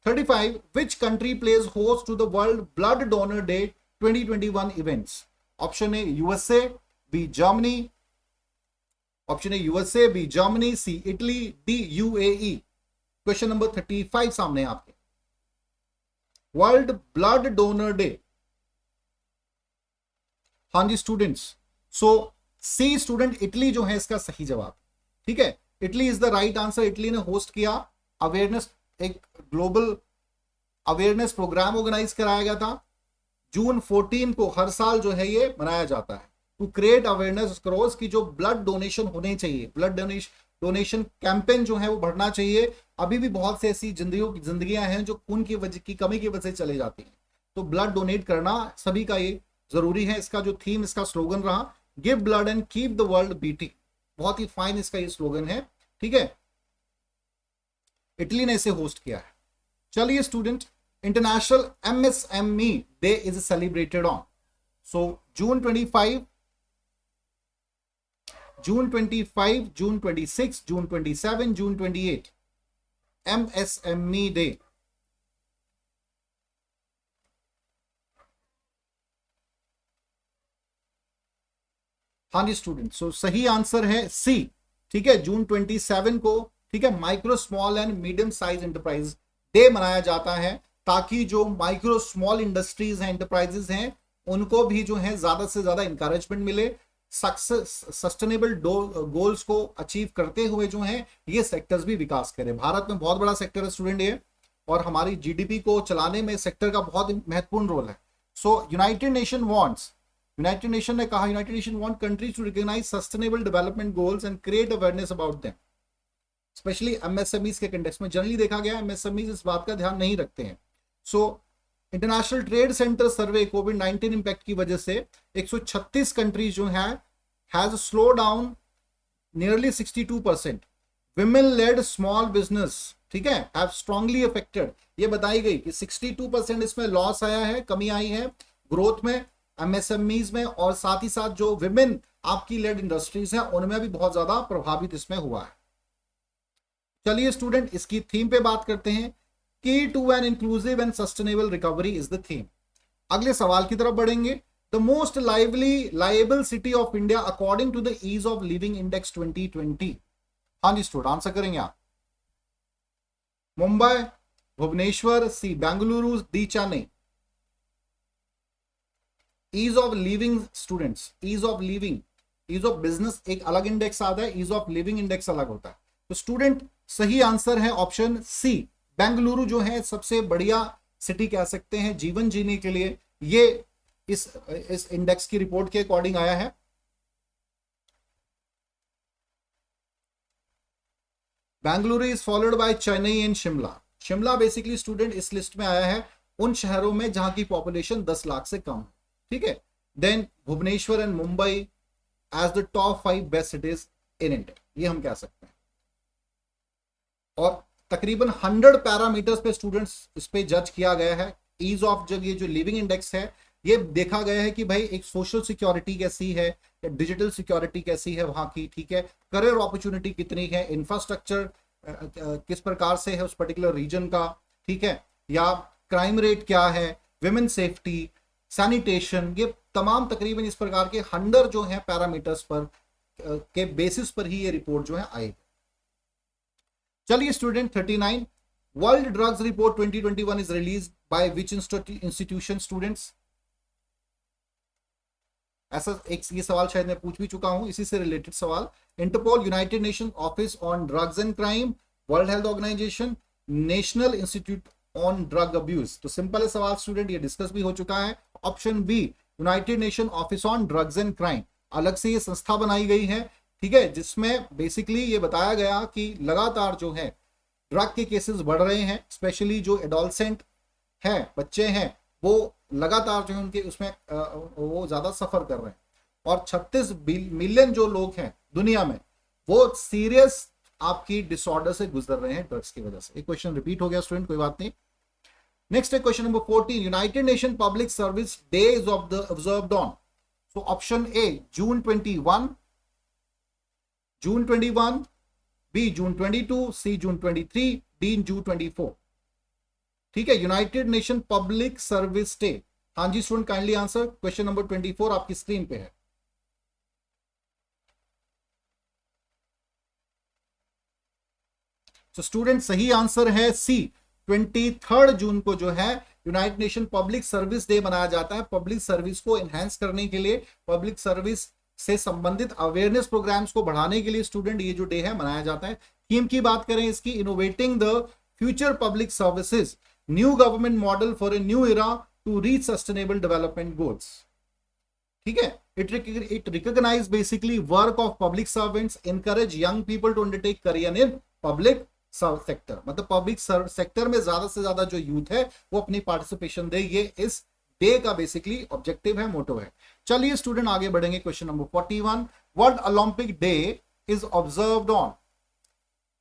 35, which country plays host to the World Blood Donor Day 2021 events? Option A USA, B Germany, option A USA, B Germany, C Italy, D UAE। Question number 35 सामने आपके। वर्ल्ड ब्लड डोनर डे हाँ जी स्टूडेंट्स, सो सी स्टूडेंट, इटली जो है इसका सही जवाब। ठीक है, Italy is the right answer. Italy ने होस्ट किया अवेयरनेस, एक ग्लोबल अवेयरनेस प्रोग्राम ऑर्गेनाइज कराया गया था। जून 14 को हर साल जो है ये मनाया जाता है, टू क्रिएट अवेयरनेस अक्रॉस की जो ब्लड डोनेशन होने चाहिए, ब्लड डोनेशन कैंपेन जो है वो बढ़ना चाहिए। अभी भी बहुत से ऐसी जिंदगियां हैं जो खून की वजह की कमी की वजह से चले जाती हैं, तो ब्लड डोनेट करना सभी का ये जरूरी है। इसका जो थीम, इसका स्लोगन रहा, give blood and keep the world beating. बहुत ही फाइन इसका ये स्लोगन है। ठीक है, इटली ने इसे होस्ट किया है। चलिए student, international MSME day is celebrated on, so June 25, June 25, June 26, June 27, June 28, MSME day. हाँ जी स्टूडेंट, सो सही आंसर है सी। ठीक है, जून 27 को, ठीक है, micro small and medium size enterprise day मनाया जाता है, ताकि जो माइक्रो स्मॉल इंडस्ट्रीज हैं, एंटरप्राइजेस हैं, उनको भी जो है ज्यादा से ज्यादा इंकरेजमेंट मिले, सस्टेनेबल गोल्स को अचीव करते हुए जो है ये सेक्टर्स भी विकास करें। भारत में बहुत बड़ा सेक्टर है स्टूडेंट ये, और हमारी जीडीपी को चलाने में सेक्टर का बहुत महत्वपूर्ण रोल है। So United Nation wants, United Nation ने कहा, United Nation want countries to recognise sustainable development goals and create awareness about them, specially MSMEs के कंटेक्स्ट में। जनरली देखा गया एमएसएमईज इस बात का ध्यान नहीं रखते हैं। सो इंटरनेशनल ट्रेड सेंटर सर्वे कोविड-19 इंपैक्ट की वजह से 136 कंट्रीज जो है has slow down nearly 62%। Women lead small business, ठीक है, हैव स्ट्रांगली अफेक्टेड, ये बताई गई कि 62% इसमें लॉस आया है, कमी आई है ग्रोथ में, एमएसएमईज में, और साथ ही साथ जो विमेन आपकी लेड इंडस्ट्रीज हैं उनमें भी बहुत ज्यादा प्रभावित इसमें हुआ है। चलिए स्टूडेंट, इसकी थीम पे बात करते हैं। Key to an inclusive and sustainable recovery is the theme. अगले सवाल की तरफ बढ़ेंगे। The most liveable city of India according to the ease of living index 2020। हाँ जी स्टूडेंट, आंसर करेंगे आप। Mumbai, Bhubaneswar, C Bengaluru, D Chennai. Ease of living students, ease of living, ease of business एक अलग इंडेक्स आता है, ईज ऑफ लिविंग इंडेक्स अलग होता है। तो स्टूडेंट सही आंसर है ऑप्शन सी, बेंगलुरु जो है सबसे बढ़िया सिटी कह सकते हैं जीवन जीने के लिए। ये इस इंडेक्स की रिपोर्ट के अकॉर्डिंग आया है। Bengaluru is followed by Chennai and Shimla. Shimla basically student इस लिस्ट में आया है उन शहरों में जहां की पॉपुलेशन 10 लाख से कम है। ठीक है, then Bhubaneswar and Mumbai as the top 5 best cities in India, ये हम कह सकते हैं। और तकरीबन 100 पैरामीटर्स पे स्टूडेंट्स इस पे जज किया गया है। ईज ऑफ जब ये जो लिविंग इंडेक्स है, ये देखा गया है कि भाई एक सोशल सिक्योरिटी कैसी है, डिजिटल सिक्योरिटी कैसी है वहां की, ठीक है, करियर अपॉर्चुनिटी कितनी है, इंफ्रास्ट्रक्चर किस प्रकार से है उस पर्टिकुलर रीजन का, ठीक है, या क्राइम रेट क्या है, विमेन सेफ्टी, सैनिटेशन, ये तमाम तकरीबन इस प्रकार के 100 जो है पैरामीटर्स पर के बेसिस पर ही ये रिपोर्ट जो है आएगी। चलिए student 39, world drugs report 2021 is release by which institution students. ऐसा एक ये सवाल शायद मैं पूछ भी चुका हूं, इसी से रिलेटेड सवाल। Interpol, United Nation office on drugs and Crime, World health Organization, National Institute on Drug Abuse. तो सिंपल है सवाल स्टूडेंट, ये डिस्कस भी हो चुका है। Option B, United Nation office on drugs and crime, अलग से ये संस्था बनाई गई है, ठीक है, जिसमें बेसिकली ये बताया गया कि लगातार जो है ड्रग के केसेस बढ़ रहे हैं, स्पेशली जो एडोलसेंट है, बच्चे हैं, वो लगातार जो है उनके उसमें वो ज्यादा सफर कर रहे हैं। और 36 मिलियन जो लोग हैं दुनिया में वो सीरियस आपकी डिसऑर्डर से गुजर रहे हैं ड्रग्स की वजह से। एक क्वेश्चन रिपीट हो गया स्टूडेंट, कोई बात नहीं। नेक्स्ट है question number 14, United Nation public service day is of the observed on. So option A June 21, June 21, B June 22, C June 23, D June 24। ठीक है, United Nation public service day. हाँ जी student, kindly answer. Question number 24 आपकी स्क्रीन पे है। तो स्टूडेंट सही आंसर है सी, 23 जून को जो है United Nation public service day मनाया जाता है। पब्लिक सर्विस को एनहांस करने के लिए, पब्लिक सर्विस से संबंधित अवेयरनेस प्रोग्राम्स को बढ़ाने के लिए स्टूडेंट ये जो डे है मनाया जाता है। थीम की बात करें इसकी, innovating the future public services, new government model for a new era to reach sustainable development goals. ठीक है, it recognize basically work of public servants, encourage young people to undertake career in public sector. मतलब पब्लिक सेक्टर में ज्यादा से ज्यादा जो यूथ है वो अपनी पार्टिसिपेशन दे, ये इस डे का बेसिकली ऑब्जेक्टिव है, मोटो है। चलिए स्टूडेंट आगे बढ़ेंगे। Question number 41, world Olympic day is observed on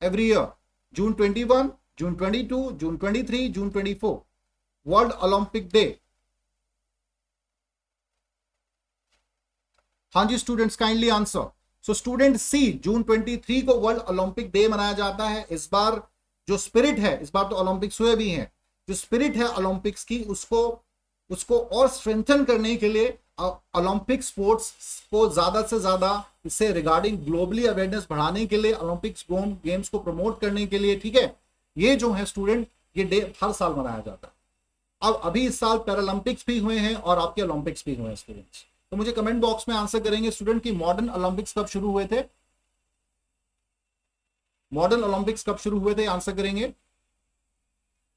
every year June 21, June 22, June 23, June 24। World Olympic day. हाँ जी students, kindly answer. So student C, June 23 को वर्ल्ड ओलंपिक डे मनाया जाता है। इस बार जो स्पिरिट है, इस बार तो ओलंपिक्स हुए भी हैं, जो स्पिरिट है ओलंपिक्स की उसको और स्ट्रेंथन करने के लिए ओलंपिक स्पोर्ट्स को ज्यादा से ज्यादा इससे रिगार्डिंग ग्लोबली अवेयरनेस बढ़ाने के लिए, ओलंपिक्स गेम्स को प्रमोट करने के लिए, ठीक है, ये जो है स्टूडेंट ये डे हर साल मनाया जाता है। अब अभी इस साल पैरालंपिक्स भी हुए हैं और आपके ओलंपिक्स भी हुए हैं स्टूडेंट्स। तो मुझे कमेंट बॉक्स में आंसर करेंगे स्टूडेंट की मॉडर्न ओलंपिक्स कब शुरू हुए थे, मॉडर्न ओलंपिक्स कब शुरू हुए थे, आंसर करेंगे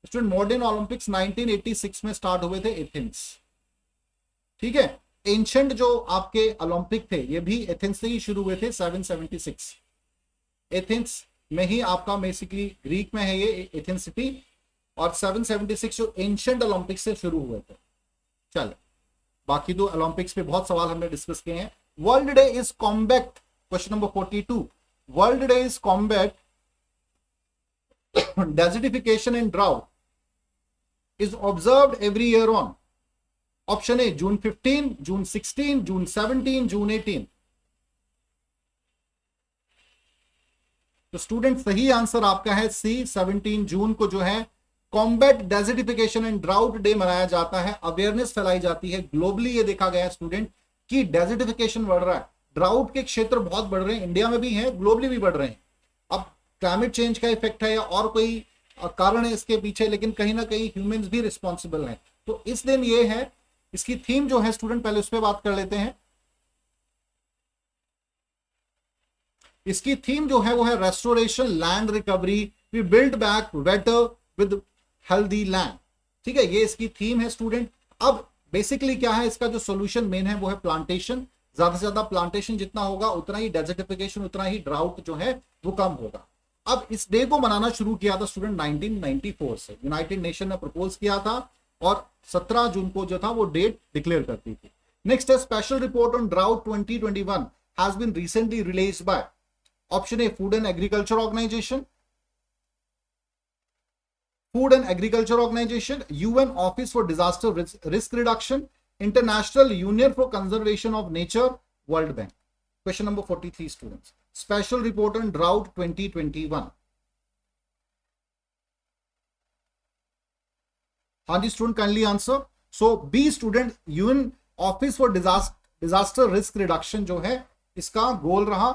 स्टूडेंट। मॉडर्न ओलंपिक्स 1986 में स्टार्ट हुए थे एथेंस। ठीक है, एंशंट जो आपके ओलंपिक थे ये भी एथेंस से ही शुरू हुए थे 776। एथेंस में ही आपका बेसिकली ग्रीक में है ये एथेंस सिटी, और 776 जो एंशंट ओलंपिक्स से शुरू हुए थे। चलो बाकी तो ओलंपिक्स पे बहुत सवाल हमने डिस्कस किए हैं। World day is combat, question number 42, world day is combat desertification and drought is observed every year on option A June 15, June 16, June 17, June 18। तो स्टूडेंट सही आंसर आपका है सी, 17 जून को जो है combat desertification and drought day मनाया जाता है। अवेयरनेस फैलाई जाती है ग्लोबली। ये देखा गया है स्टूडेंट कि डेजर्टिफिकेशन बढ़ रहा है, ड्राउट के क्षेत्र बहुत बढ़ रहे हैं, इंडिया में भी है, ग्लोबली भी बढ़ रहे हैं। अब क्लाइमेट चेंज का इफेक्ट है या और कोई कारण है इसके पीछे, लेकिन कहीं ना कहीं ह्यूमंस भी रिस्पॉन्सिबल हैं। तो इस दिन ये है, इसकी थीम जो है स्टूडेंट पहले उस पर बात कर लेते हैं। इसकी थीम जो है वो है restoration, land recovery, we build back better with healthy land. ठीक है, ये इसकी थीम है स्टूडेंट। अब बेसिकली क्या है, इसका जो सोल्यूशन मेन है वो है प्लांटेशन। ज्यादा से ज्यादा प्लांटेशन जितना होगा उतना ही डेजर्टिफिकेशन, उतना ही ड्राउट जो है वो कम होगा। अब इस डे को मनाना शुरू किया था स्टूडेंट 1994 से, यूनाइटेड नेशन ने प्रपोज किया था और 17 जून को जो था वो डेट डिक्लेयर करती थी। नेक्स्ट है special report on drought 2021 has been recently released by option A food and agriculture organisation, food and agriculture organisation, UN office for disaster risk reduction, international union for conservation of nature, world bank. Question number 43 students, special report on drought 2021। हाँ जी student, kindly answer. So B student, UN office for disaster risk reduction जो है इसका गोल रहा।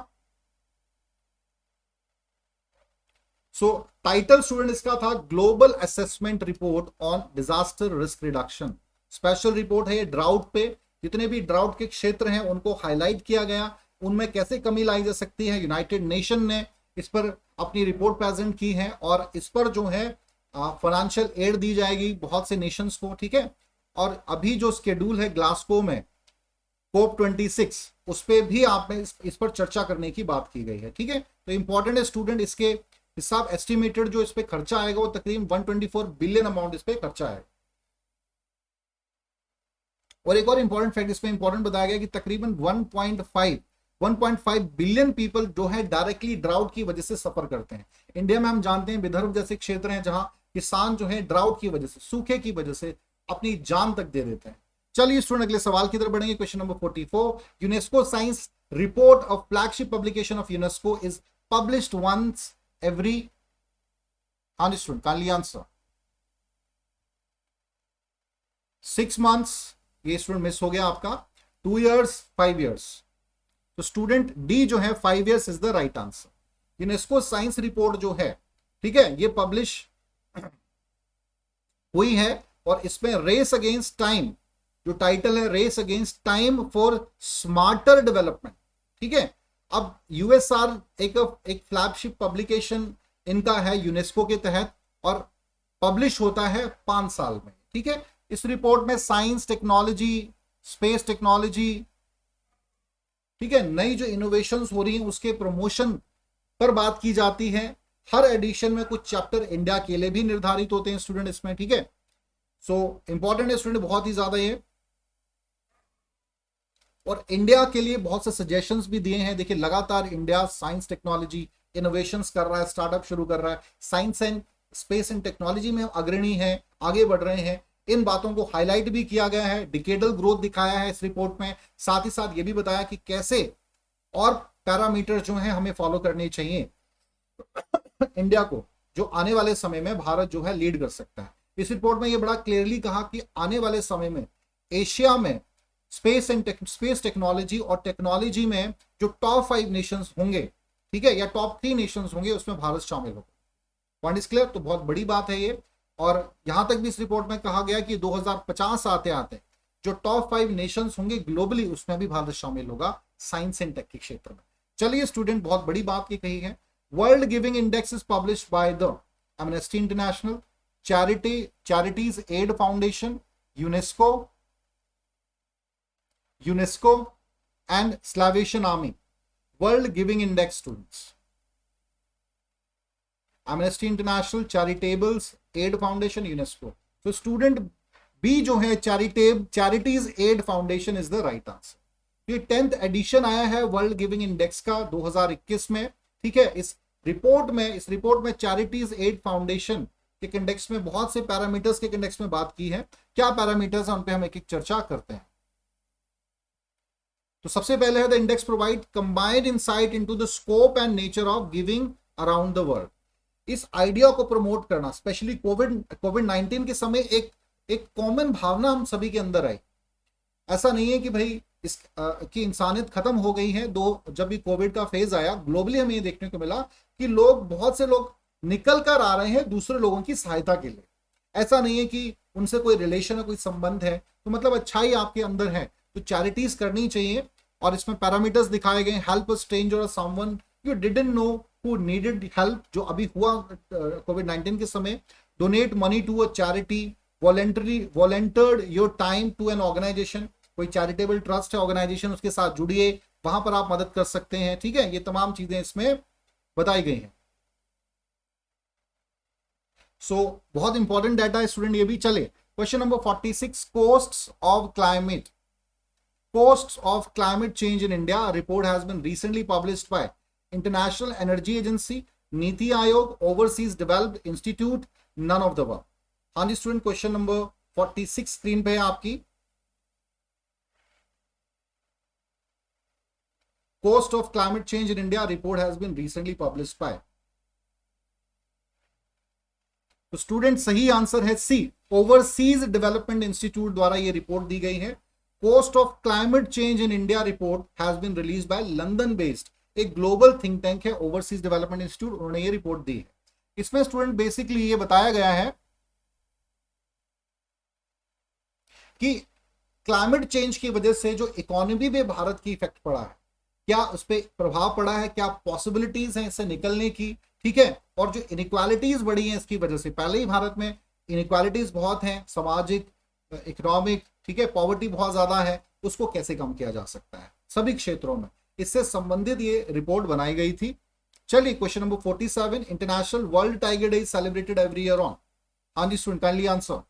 सो टाइटल स्टूडेंट इसका था global assessment report on disaster risk reduction. Special report है ये ड्राउट पे, जितने भी ड्राउट के क्षेत्र हैं उनको हाईलाइट किया गया, उनमें कैसे कमी लाई जा सकती है। यूनाइटेड नेशन ने इस पर अपनी रिपोर्ट प्रेजेंट की है और इस पर जो है फाइनेंशियल एड दी जाएगी बहुत से नेशंस को। ठीक है, और अभी जो शेड्यूल है ग्लासगो में COP 26, उस पर भी आपने इस पर चर्चा करने की बात की गई है। ठीक है, तो इंपॉर्टेंट है स्टूडेंट, इसके हिसाब एस्टिमेटेड जो इस पे खर्चा आएगा वो तकरीबन 124 बिलियन अमाउंट इस पे खर्चा है। और एक और इंपॉर्टेंट फैक्ट इसमें इंपॉर्टेंट बताया गया कि तकरीबन 1.5 बिलियन पीपल जो है डायरेक्टली ड्राउट की वजह से सफर करते हैं। इंडिया में हम जानते हैं विदर्भ जैसे क्षेत्र हैं जहां किसान जो है ड्राउट की वजह से, सूखे की वजह से अपनी जान तक दे देते हैं। चलिए स्टूडेंट अगले सवाल की तरफ बढ़ेंगे। Question number 44, UNESCO science report of flagship publication of UNESCO is published once every, हाँ जी स्टूडेंट, काइंडली आंसर। 6 months, ये स्टूडेंट मिस हो गया आपका। 2 years, 5 years। तो स्टूडेंट डी जो है 5 years is the right answer. UNESCO science report जो है, ठीक है, ये पब्लिश हुई है और इसमें रेस अगेंस्ट टाइम, जो टाइटल है race against time for smarter development. ठीक है, अब यूएसआर एक फ्लैगशिप पब्लिकेशन इनका है यूनेस्को के तहत और पब्लिश होता है 5 साल में। ठीक है, इस रिपोर्ट में साइंस टेक्नोलॉजी, स्पेस टेक्नोलॉजी, ठीक है, नई जो इनोवेशंस हो रही हैं उसके प्रमोशन पर बात की जाती है। हर एडिशन में कुछ चैप्टर इंडिया के लिए भी निर्धारित होते हैं स्टूडेंट इसमें। ठीक है, सो इंपॉर्टेंट है स्टूडेंट, बहुत ही ज्यादा ये, और इंडिया के लिए बहुत से सजेशंस भी दिए हैं। देखिए लगातार इंडिया साइंस टेक्नोलॉजी इनोवेशंस कर रहा है, स्टार्टअप शुरू कर रहा है, science and space and technology में अग्रणी है, आगे बढ़ रहे हैं। इन बातों को हाईलाइट भी किया गया है, डिकेडल ग्रोथ दिखाया है इस रिपोर्ट में, साथ ही साथ ये भी बताया कि कैसे और पैरामीटर जो है हमें फॉलो करने चाहिए इंडिया को, जो आने वाले समय में भारत जो है लीड कर सकता है। इस रिपोर्ट में ये बड़ा क्लियरली कहा कि आने वाले समय में एशिया में स्पेस टेक्नोलॉजी और टेक्नोलॉजी में जो टॉप 5 नेशंस होंगे, ठीक है, या टॉप 3 नेशंस होंगे, उसमें भारत शामिल होगा। पॉइंट इज क्लियर, तो बहुत बड़ी बात है ये। और यहां तक भी इस रिपोर्ट में कहा गया कि 2050 आते आते जो टॉप 5 नेशंस होंगे ग्लोबली, उसमें भी भारत शामिल होगा साइंस एंड टेक के क्षेत्र में। चलिए स्टूडेंट, बहुत बड़ी बात की कही है। World giving index is published by the Amnesty International, Charities Aid foundation, UNESCO and Salvation Army. World giving index students, Amnesty International, charitables aid foundation, UNESCO. तो स्टूडेंट बी जो है Charities Aid Foundation is the right answer. ये 10th एडिशन आया है वर्ल्ड गिविंग इंडेक्स का 2021 में। ठीक है, इस रिपोर्ट में चैरिटीज एड फाउंडेशन के इंडेक्स में बहुत से पैरामीटर्स के इंडेक्स में बात की है। क्या पैरामीटर्स हैं उन पे हम एक एक चर्चा करते हैं। तो सबसे पहले है the index provide combined insight into the scope and nature of giving around the world. इस आइडिया को प्रमोट करना, स्पेशली कोविड-19 के समय एक कॉमन भावना हम सभी के अंदर आई। ऐसा नहीं है कि भाई की इंसानियत खत्म हो गई है। जब भी कोविड का फेज आया ग्लोबली हमें ये देखने को मिला कि बहुत से लोग निकल कर आ रहे हैं दूसरे लोगों की सहायता के लिए। ऐसा नहीं है कि उनसे कोई रिलेशन है, कोई संबंध है, तो मतलब अच्छाई आपके अंदर है तो चैरिटीज करनी चाहिए। और इसमें पैरामीटर्स दिखाए गए, हेल्प अ स्ट्रेंजर और someone you didn't know who needed help, जो अभी हुआ कोविड-19 के समय। Donate money to a charity, volunteered your time to an organisation, कोई चैरिटेबल ट्रस्ट है, ऑर्गेनाइजेशन, उसके साथ जुड़िए, वहां पर आप मदद कर सकते हैं। ठीक है, ये तमाम चीजें इसमें बताई गई हैं। सो बहुत इंपॉर्टेंट डाटा है स्टूडेंट, ये भी। चले question number 46, costs of climate change in India report has been recently published by International Energy Agency, NITI Aayog, Overseas Developed Institute, none of the above. हाँ जी स्टूडेंट, क्वेश्चन नंबर 46 स्क्रीन पे है आपकी। Cost of climate change in India report has been recently published by, तो स्टूडेंट सही आंसर है सी, ओवरसीज डेवलपमेंट इंस्टीट्यूट द्वारा ये रिपोर्ट दी गई है। Cost of climate change in India report has been release by London based एक ग्लोबल थिंक टैंक है, ओवरसीज डेवलपमेंट इंस्टीट्यूट, उन्होंने ये रिपोर्ट दी है। इसमें स्टूडेंट बेसिकली ये बताया गया है कि क्लाइमेट चेंज की वजह से जो इकोनॉमी पे भारत की इफेक्ट पड़ा है, क्या उस पर प्रभाव पड़ा है, क्या पॉसिबिलिटीज हैं इससे निकलने की। ठीक है, और जो इनइक्वालिटीज बढ़ी हैं इसकी वजह से, पहले ही भारत में इनइक्वालिटीज बहुत हैं, सामाजिक, इकोनॉमिक, ठीक है, पॉवर्टी बहुत ज्यादा है, उसको कैसे कम किया जा सकता है सभी क्षेत्रों में, इससे संबंधित ये रिपोर्ट बनाई गई थी। चलिए question number 47, international world tiger day celebrated every year on. हाँ जी स्टूडेंट, काइंडली आंसर।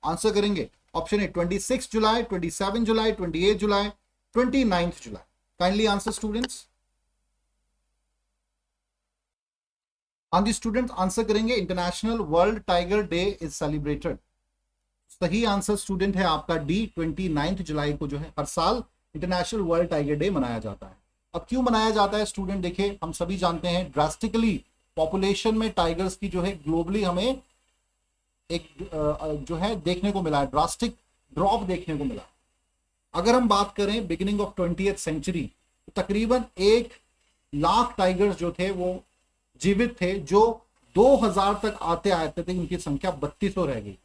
आंसर करेंगे ऑप्शन ए 26 जुलाई, 27 जुलाई, 28 जुलाई, 29 जुलाई। Kindly answer students. हाँ जी स्टूडेंट, आंसर करेंगे international world tiger day is celebrated. सही आंसर स्टूडेंट है आपका डी, 29 जुलाई को जो है हर साल इंटरनेशनल वर्ल्ड टाइगर डे मनाया जाता है। अब क्यों मनाया जाता है स्टूडेंट, देखिए हम सभी जानते हैं ड्रास्टिकली पॉपुलेशन में टाइगर्स की जो है ग्लोबली हमें एक जो है देखने को मिला है, ड्रास्टिक ड्रॉप देखने को मिला। अगर हम बात करें बिगिनिंग ऑफ 20th सेंचुरी, तो तकरीबन 1 लाख टाइगर्स जो थे वो जीवित थे, जो 2000 तक आते आते थे उनकी संख्या 3200 रह गई।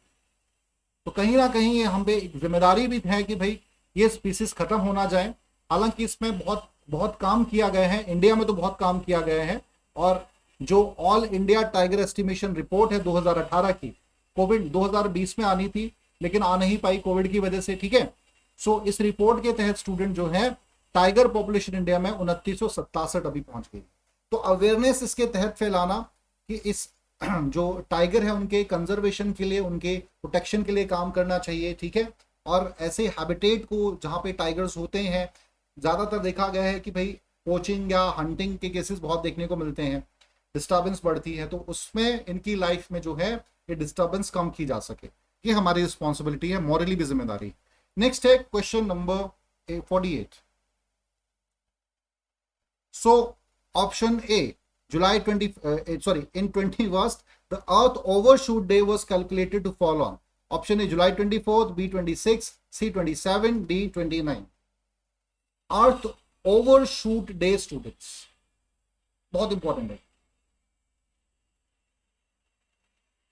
तो कहीं ना कहीं ये हम पे एक जिम्मेदारी भी है कि भाई ये स्पीसीज खत्म होना जाए। हालांकि इसमें बहुत बहुत काम किया गया है, इंडिया में तो बहुत काम किया गया है। और जो all India tiger estimation report है 2018 की, कोविड 2020 में आनी थी लेकिन आ नहीं पाई कोविड की वजह से, ठीक है। सो इस रिपोर्ट के तहत स्टूडेंट जो है टाइगर पॉपुलेशन इंडिया में 2967 अभी पहुंच गई। तो अवेयरनेस इसके तहत फैलाना कि इस जो टाइगर है उनके कंजर्वेशन के लिए, उनके प्रोटेक्शन के लिए काम करना चाहिए, ठीक है। और ऐसे हैबिटेट को जहाँ पे टाइगर्स होते हैं, ज्यादातर देखा गया है कि भाई पोचिंग या हंटिंग के केसेस बहुत देखने को मिलते हैं, डिस्टर्बेंस बढ़ती है, तो उसमें इनकी लाइफ में जो है ये डिस्टर्बेंस कम की जा सके, ये हमारी रिस्पॉन्सिबिलिटी है, मॉरली भी जिम्मेदारी। नेक्स्ट है question number 48। So option A, July 20, in 21st, the Earth Overshoot Day was calculated to fall on. Option A, July 24th, B 26, C 27, D 29. Earth Overshoot Day, students, बहुत इंपॉर्टेंट है।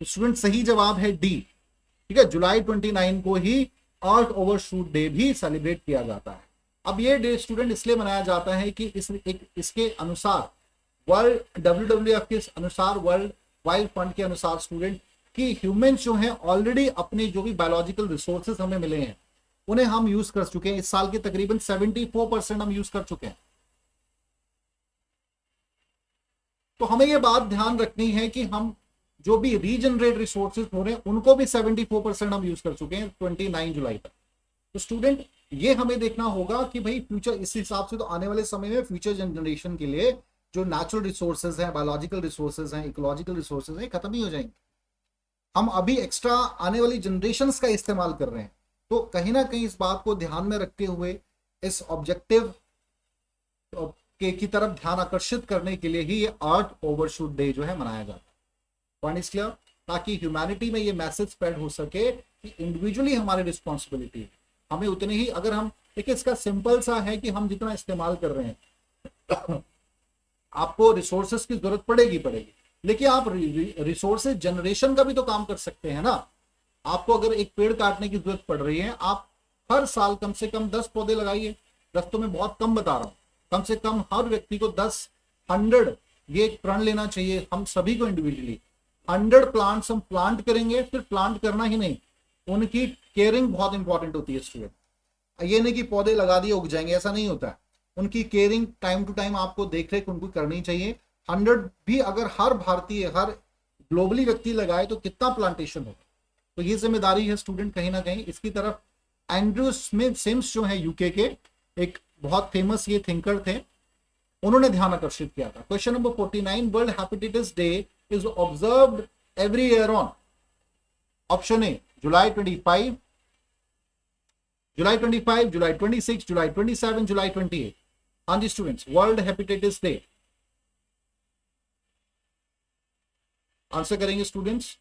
स्टूडेंट सही जवाब है डी, ठीक है। जुलाई 29 को ही अर्थ ओवरशूट डे भी सेलिब्रेट किया जाता है। अब ये डे स्टूडेंट इसलिए मनाया जाता है कि इसके अनुसार वर्ल्ड WWF के अनुसार, वर्ल्ड वाइल्ड फंड के अनुसार स्टूडेंट कि ह्यूमंस जो हैं ऑलरेडी अपने जो भी बायोलॉजिकल रिसोर्सेज हमें मिले हैं उन्हें हम यूज कर चुके हैं। इस साल के तकरीबन 74% हम यूज कर चुके हैं। तो हमें यह बात ध्यान रखनी है कि हम जो भी रीजनरेट रिसोर्सेज हो रहे हैं उनको भी 74% हम यूज कर चुके हैं 29 जुलाई तक। तो स्टूडेंट ये हमें देखना होगा कि भाई फ्यूचर, इस हिसाब से तो आने वाले समय में फ्यूचर जनरेशन के लिए जो नेचुरल रिसोर्सेज हैं, बायोलॉजिकल रिसोर्सेज हैं, इकोलॉजिकल रिसोर्सेज हैं, खत्म ही हो जाएंगे। हम अभी एक्स्ट्रा आने वाली जनरेशंस का इस्तेमाल कर रहे हैं। तो कहीं ना कहीं इस बात को ध्यान में रखते हुए इस ऑब्जेक्टिव की तरफ ध्यान आकर्षित करने के लिए ही ये अर्थ ओवरशूट डे जो है मनाया जाता है। पॉइंट इज क्लियर, ताकि ह्यूमैनिटी में ये मैसेज स्प्रेड हो सके कि इंडिविजुअली हमारी रिस्पॉन्सिबिलिटी है, हमें उतनी ही, अगर हम देखिए इसका सिंपल सा है कि हम जितना इस्तेमाल कर रहे हैं आपको रिसोर्सेज की जरूरत पड़ेगी, लेकिन आप रिसोर्सेज जनरेशन का भी तो काम कर सकते हैं ना। आपको अगर एक पेड़ काटने की जरूरत पड़ रही है, आप हर साल कम से कम 10 पौधे लगाइए। 10 तो मैं बहुत कम बता रहा हूँ, कम से कम हर व्यक्ति को 100 ये प्रण लेना चाहिए, हम सभी को इंडिविजुअली 100 प्लांट्स हम प्लांट करेंगे। फिर प्लांट करना ही नहीं, उनकी केयरिंग बहुत इंपॉर्टेंट होती है स्टूडेंट। ये नहीं कि पौधे लगा दिए उग जाएंगे, ऐसा नहीं होता है। उनकी केयरिंग टाइम टू टाइम आपको देख रेख उनको करनी चाहिए। 100 भी अगर हर भारतीय, हर ग्लोबली व्यक्ति लगाए तो कितना प्लांटेशन होगा। तो ये जिम्मेदारी है स्टूडेंट कहीं ना कहीं इसकी तरफ। एंड्रू स्मिथ सिम्स जो है यूके के एक बहुत फेमस ये थिंकर थे, उन्होंने ध्यान आकर्षित किया था। Question number 49, world hepatitis day is observed every year on. Option A, July 25, July 26, July 27, July 28। हाँ जी students, world hepatitis day answer करेंगे स्टूडेंट्स।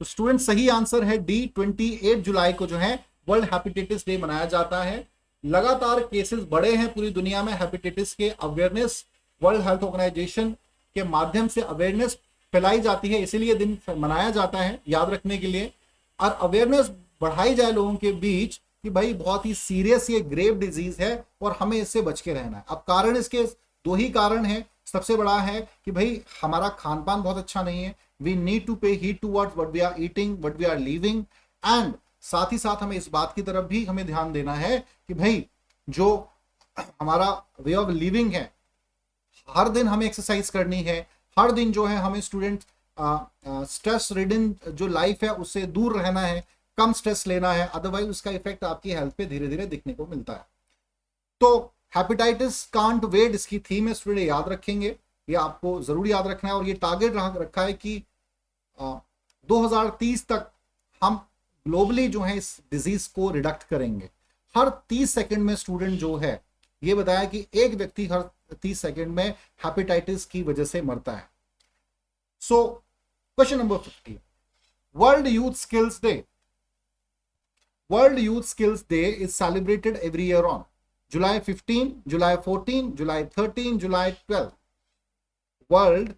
तो स्टूडेंट सही आंसर है डी, 28 जुलाई को जो है वर्ल्ड हेपेटाइटिस डे मनाया जाता है। लगातार केसेस बढ़े हैं पूरी दुनिया में हेपेटाइटिस के। अवेयरनेस वर्ल्ड हेल्थ ऑर्गेनाइजेशन के माध्यम से अवेयरनेस फैलाई जाती है, इसीलिए दिन मनाया जाता है याद रखने के लिए। और अवेयरनेस बढ़ाई जाए लोगों के बीच कि भाई बहुत ही सीरियस ये ग्रेव डिजीज है और हमें इससे बच के रहना है। अब कारण इसके 2 ही कारण है। सबसे बड़ा है कि भाई हमारा खान पान बहुत अच्छा नहीं है। We need to pay heed towards what we are eating, what we are living. And साथ ही साथ हमें इस बात की तरफ भी हमें ध्यान देना है कि भाई जो हमारा वे ऑफ लिविंग है, हर दिन हमें एक्सरसाइज करनी है, हर दिन जो है हमें स्टूडेंट स्ट्रेस रिडन जो लाइफ है उससे दूर रहना है, कम स्ट्रेस लेना है, अदरवाइज उसका इफेक्ट आपकी हेल्थ पे धीरे धीरे दिखने को मिलता है। तो हेपेटाइटिस कांट वेट इसकी थीम है स्टूडेंट, याद रखेंगे, ये आपको जरूर याद रखना है। और ये टारगेट रखा है कि 2030 तक हम ग्लोबली जो है इस डिजीज को रिडक्ट करेंगे। हर 30 सेकंड में स्टूडेंट जो है ये बताया कि एक व्यक्ति हर 30 सेकंड में हेपेटाइटिस की वजह से मरता है। So question number 50, world youth skills day. World youth skills day is celebrated every year on July 15, July 14, July 13, July 12। World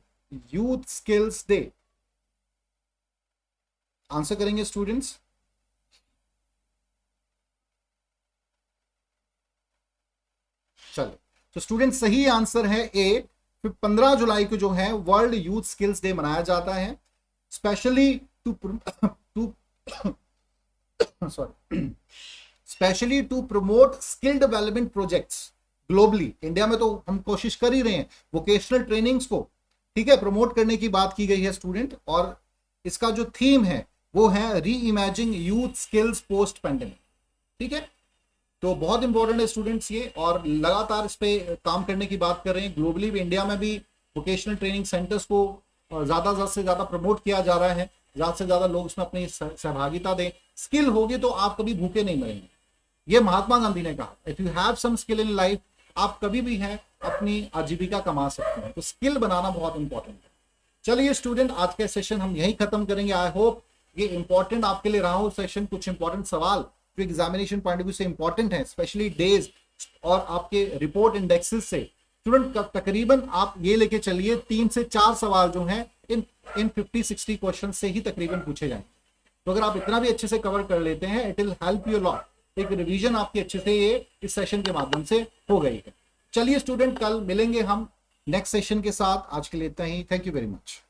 youth skills day? Answer करेंगे स्टूडेंट्स? चलो, तो स्टूडेंट सही आंसर है ए। फिर 15 जुलाई को जो है वर्ल्ड यूथ स्किल्स डे मनाया जाता है, specially to sorry specially to promote skill development projects globally. India में तो हम कोशिश कर ही रहे हैं वोकेशनल ट्रेनिंग्स को, ठीक है, प्रमोट करने की बात की गई है स्टूडेंट। और इसका जो थीम है वो है री imaging youth skills post pandemic, ठीक है। तो बहुत इंपॉर्टेंट है स्टूडेंट्स ये, और लगातार इस पे काम करने की बात कर रहे हैं। ग्लोबली भी, इंडिया में भी वोकेशनल ट्रेनिंग सेंटर्स को ज्यादा से ज्यादा प्रमोट किया जा रहा है, ज्यादा से ज्यादा लोग उसमें अपनी सहभागिता दें। स्किल होगी तो आप कभी भूखे नहीं मरेंगे, ये महात्मा गांधी ने कहा। If you have some skill in life, आप कभी भी है अपनी आजीविका कमा सकते हैं। तो स्किल बनाना बहुत इंपॉर्टेंट है। चलिए स्टूडेंट, आज का सेशन हम यही खत्म करेंगे। आई होप ये इंपॉर्टेंट आपके लिए रहा हो सेशन। कुछ इंपॉर्टेंट सवाल जो एग्जामिनेशन पॉइंट ऑफ व्यू से इंपॉर्टेंट है, स्पेशली डेज और आपके रिपोर्ट इंडेक्सेस से। स्टूडेंट तकरीबन आप ये लेके चलिए 3 से 4 सवाल जो हैं इन 50-60 क्वेश्चन से ही तकरीबन पूछे जाएंगे। तो अगर आप इतना भी अच्छे से कवर कर लेते हैं, it will help you lot. एक रिवीजन आपकी अच्छे से ये इस सेशन के माध्यम से हो गई है। चलिए स्टूडेंट, कल मिलेंगे हम नेक्स्ट सेशन के साथ। आज के लिए इतना ही। Thank you very much.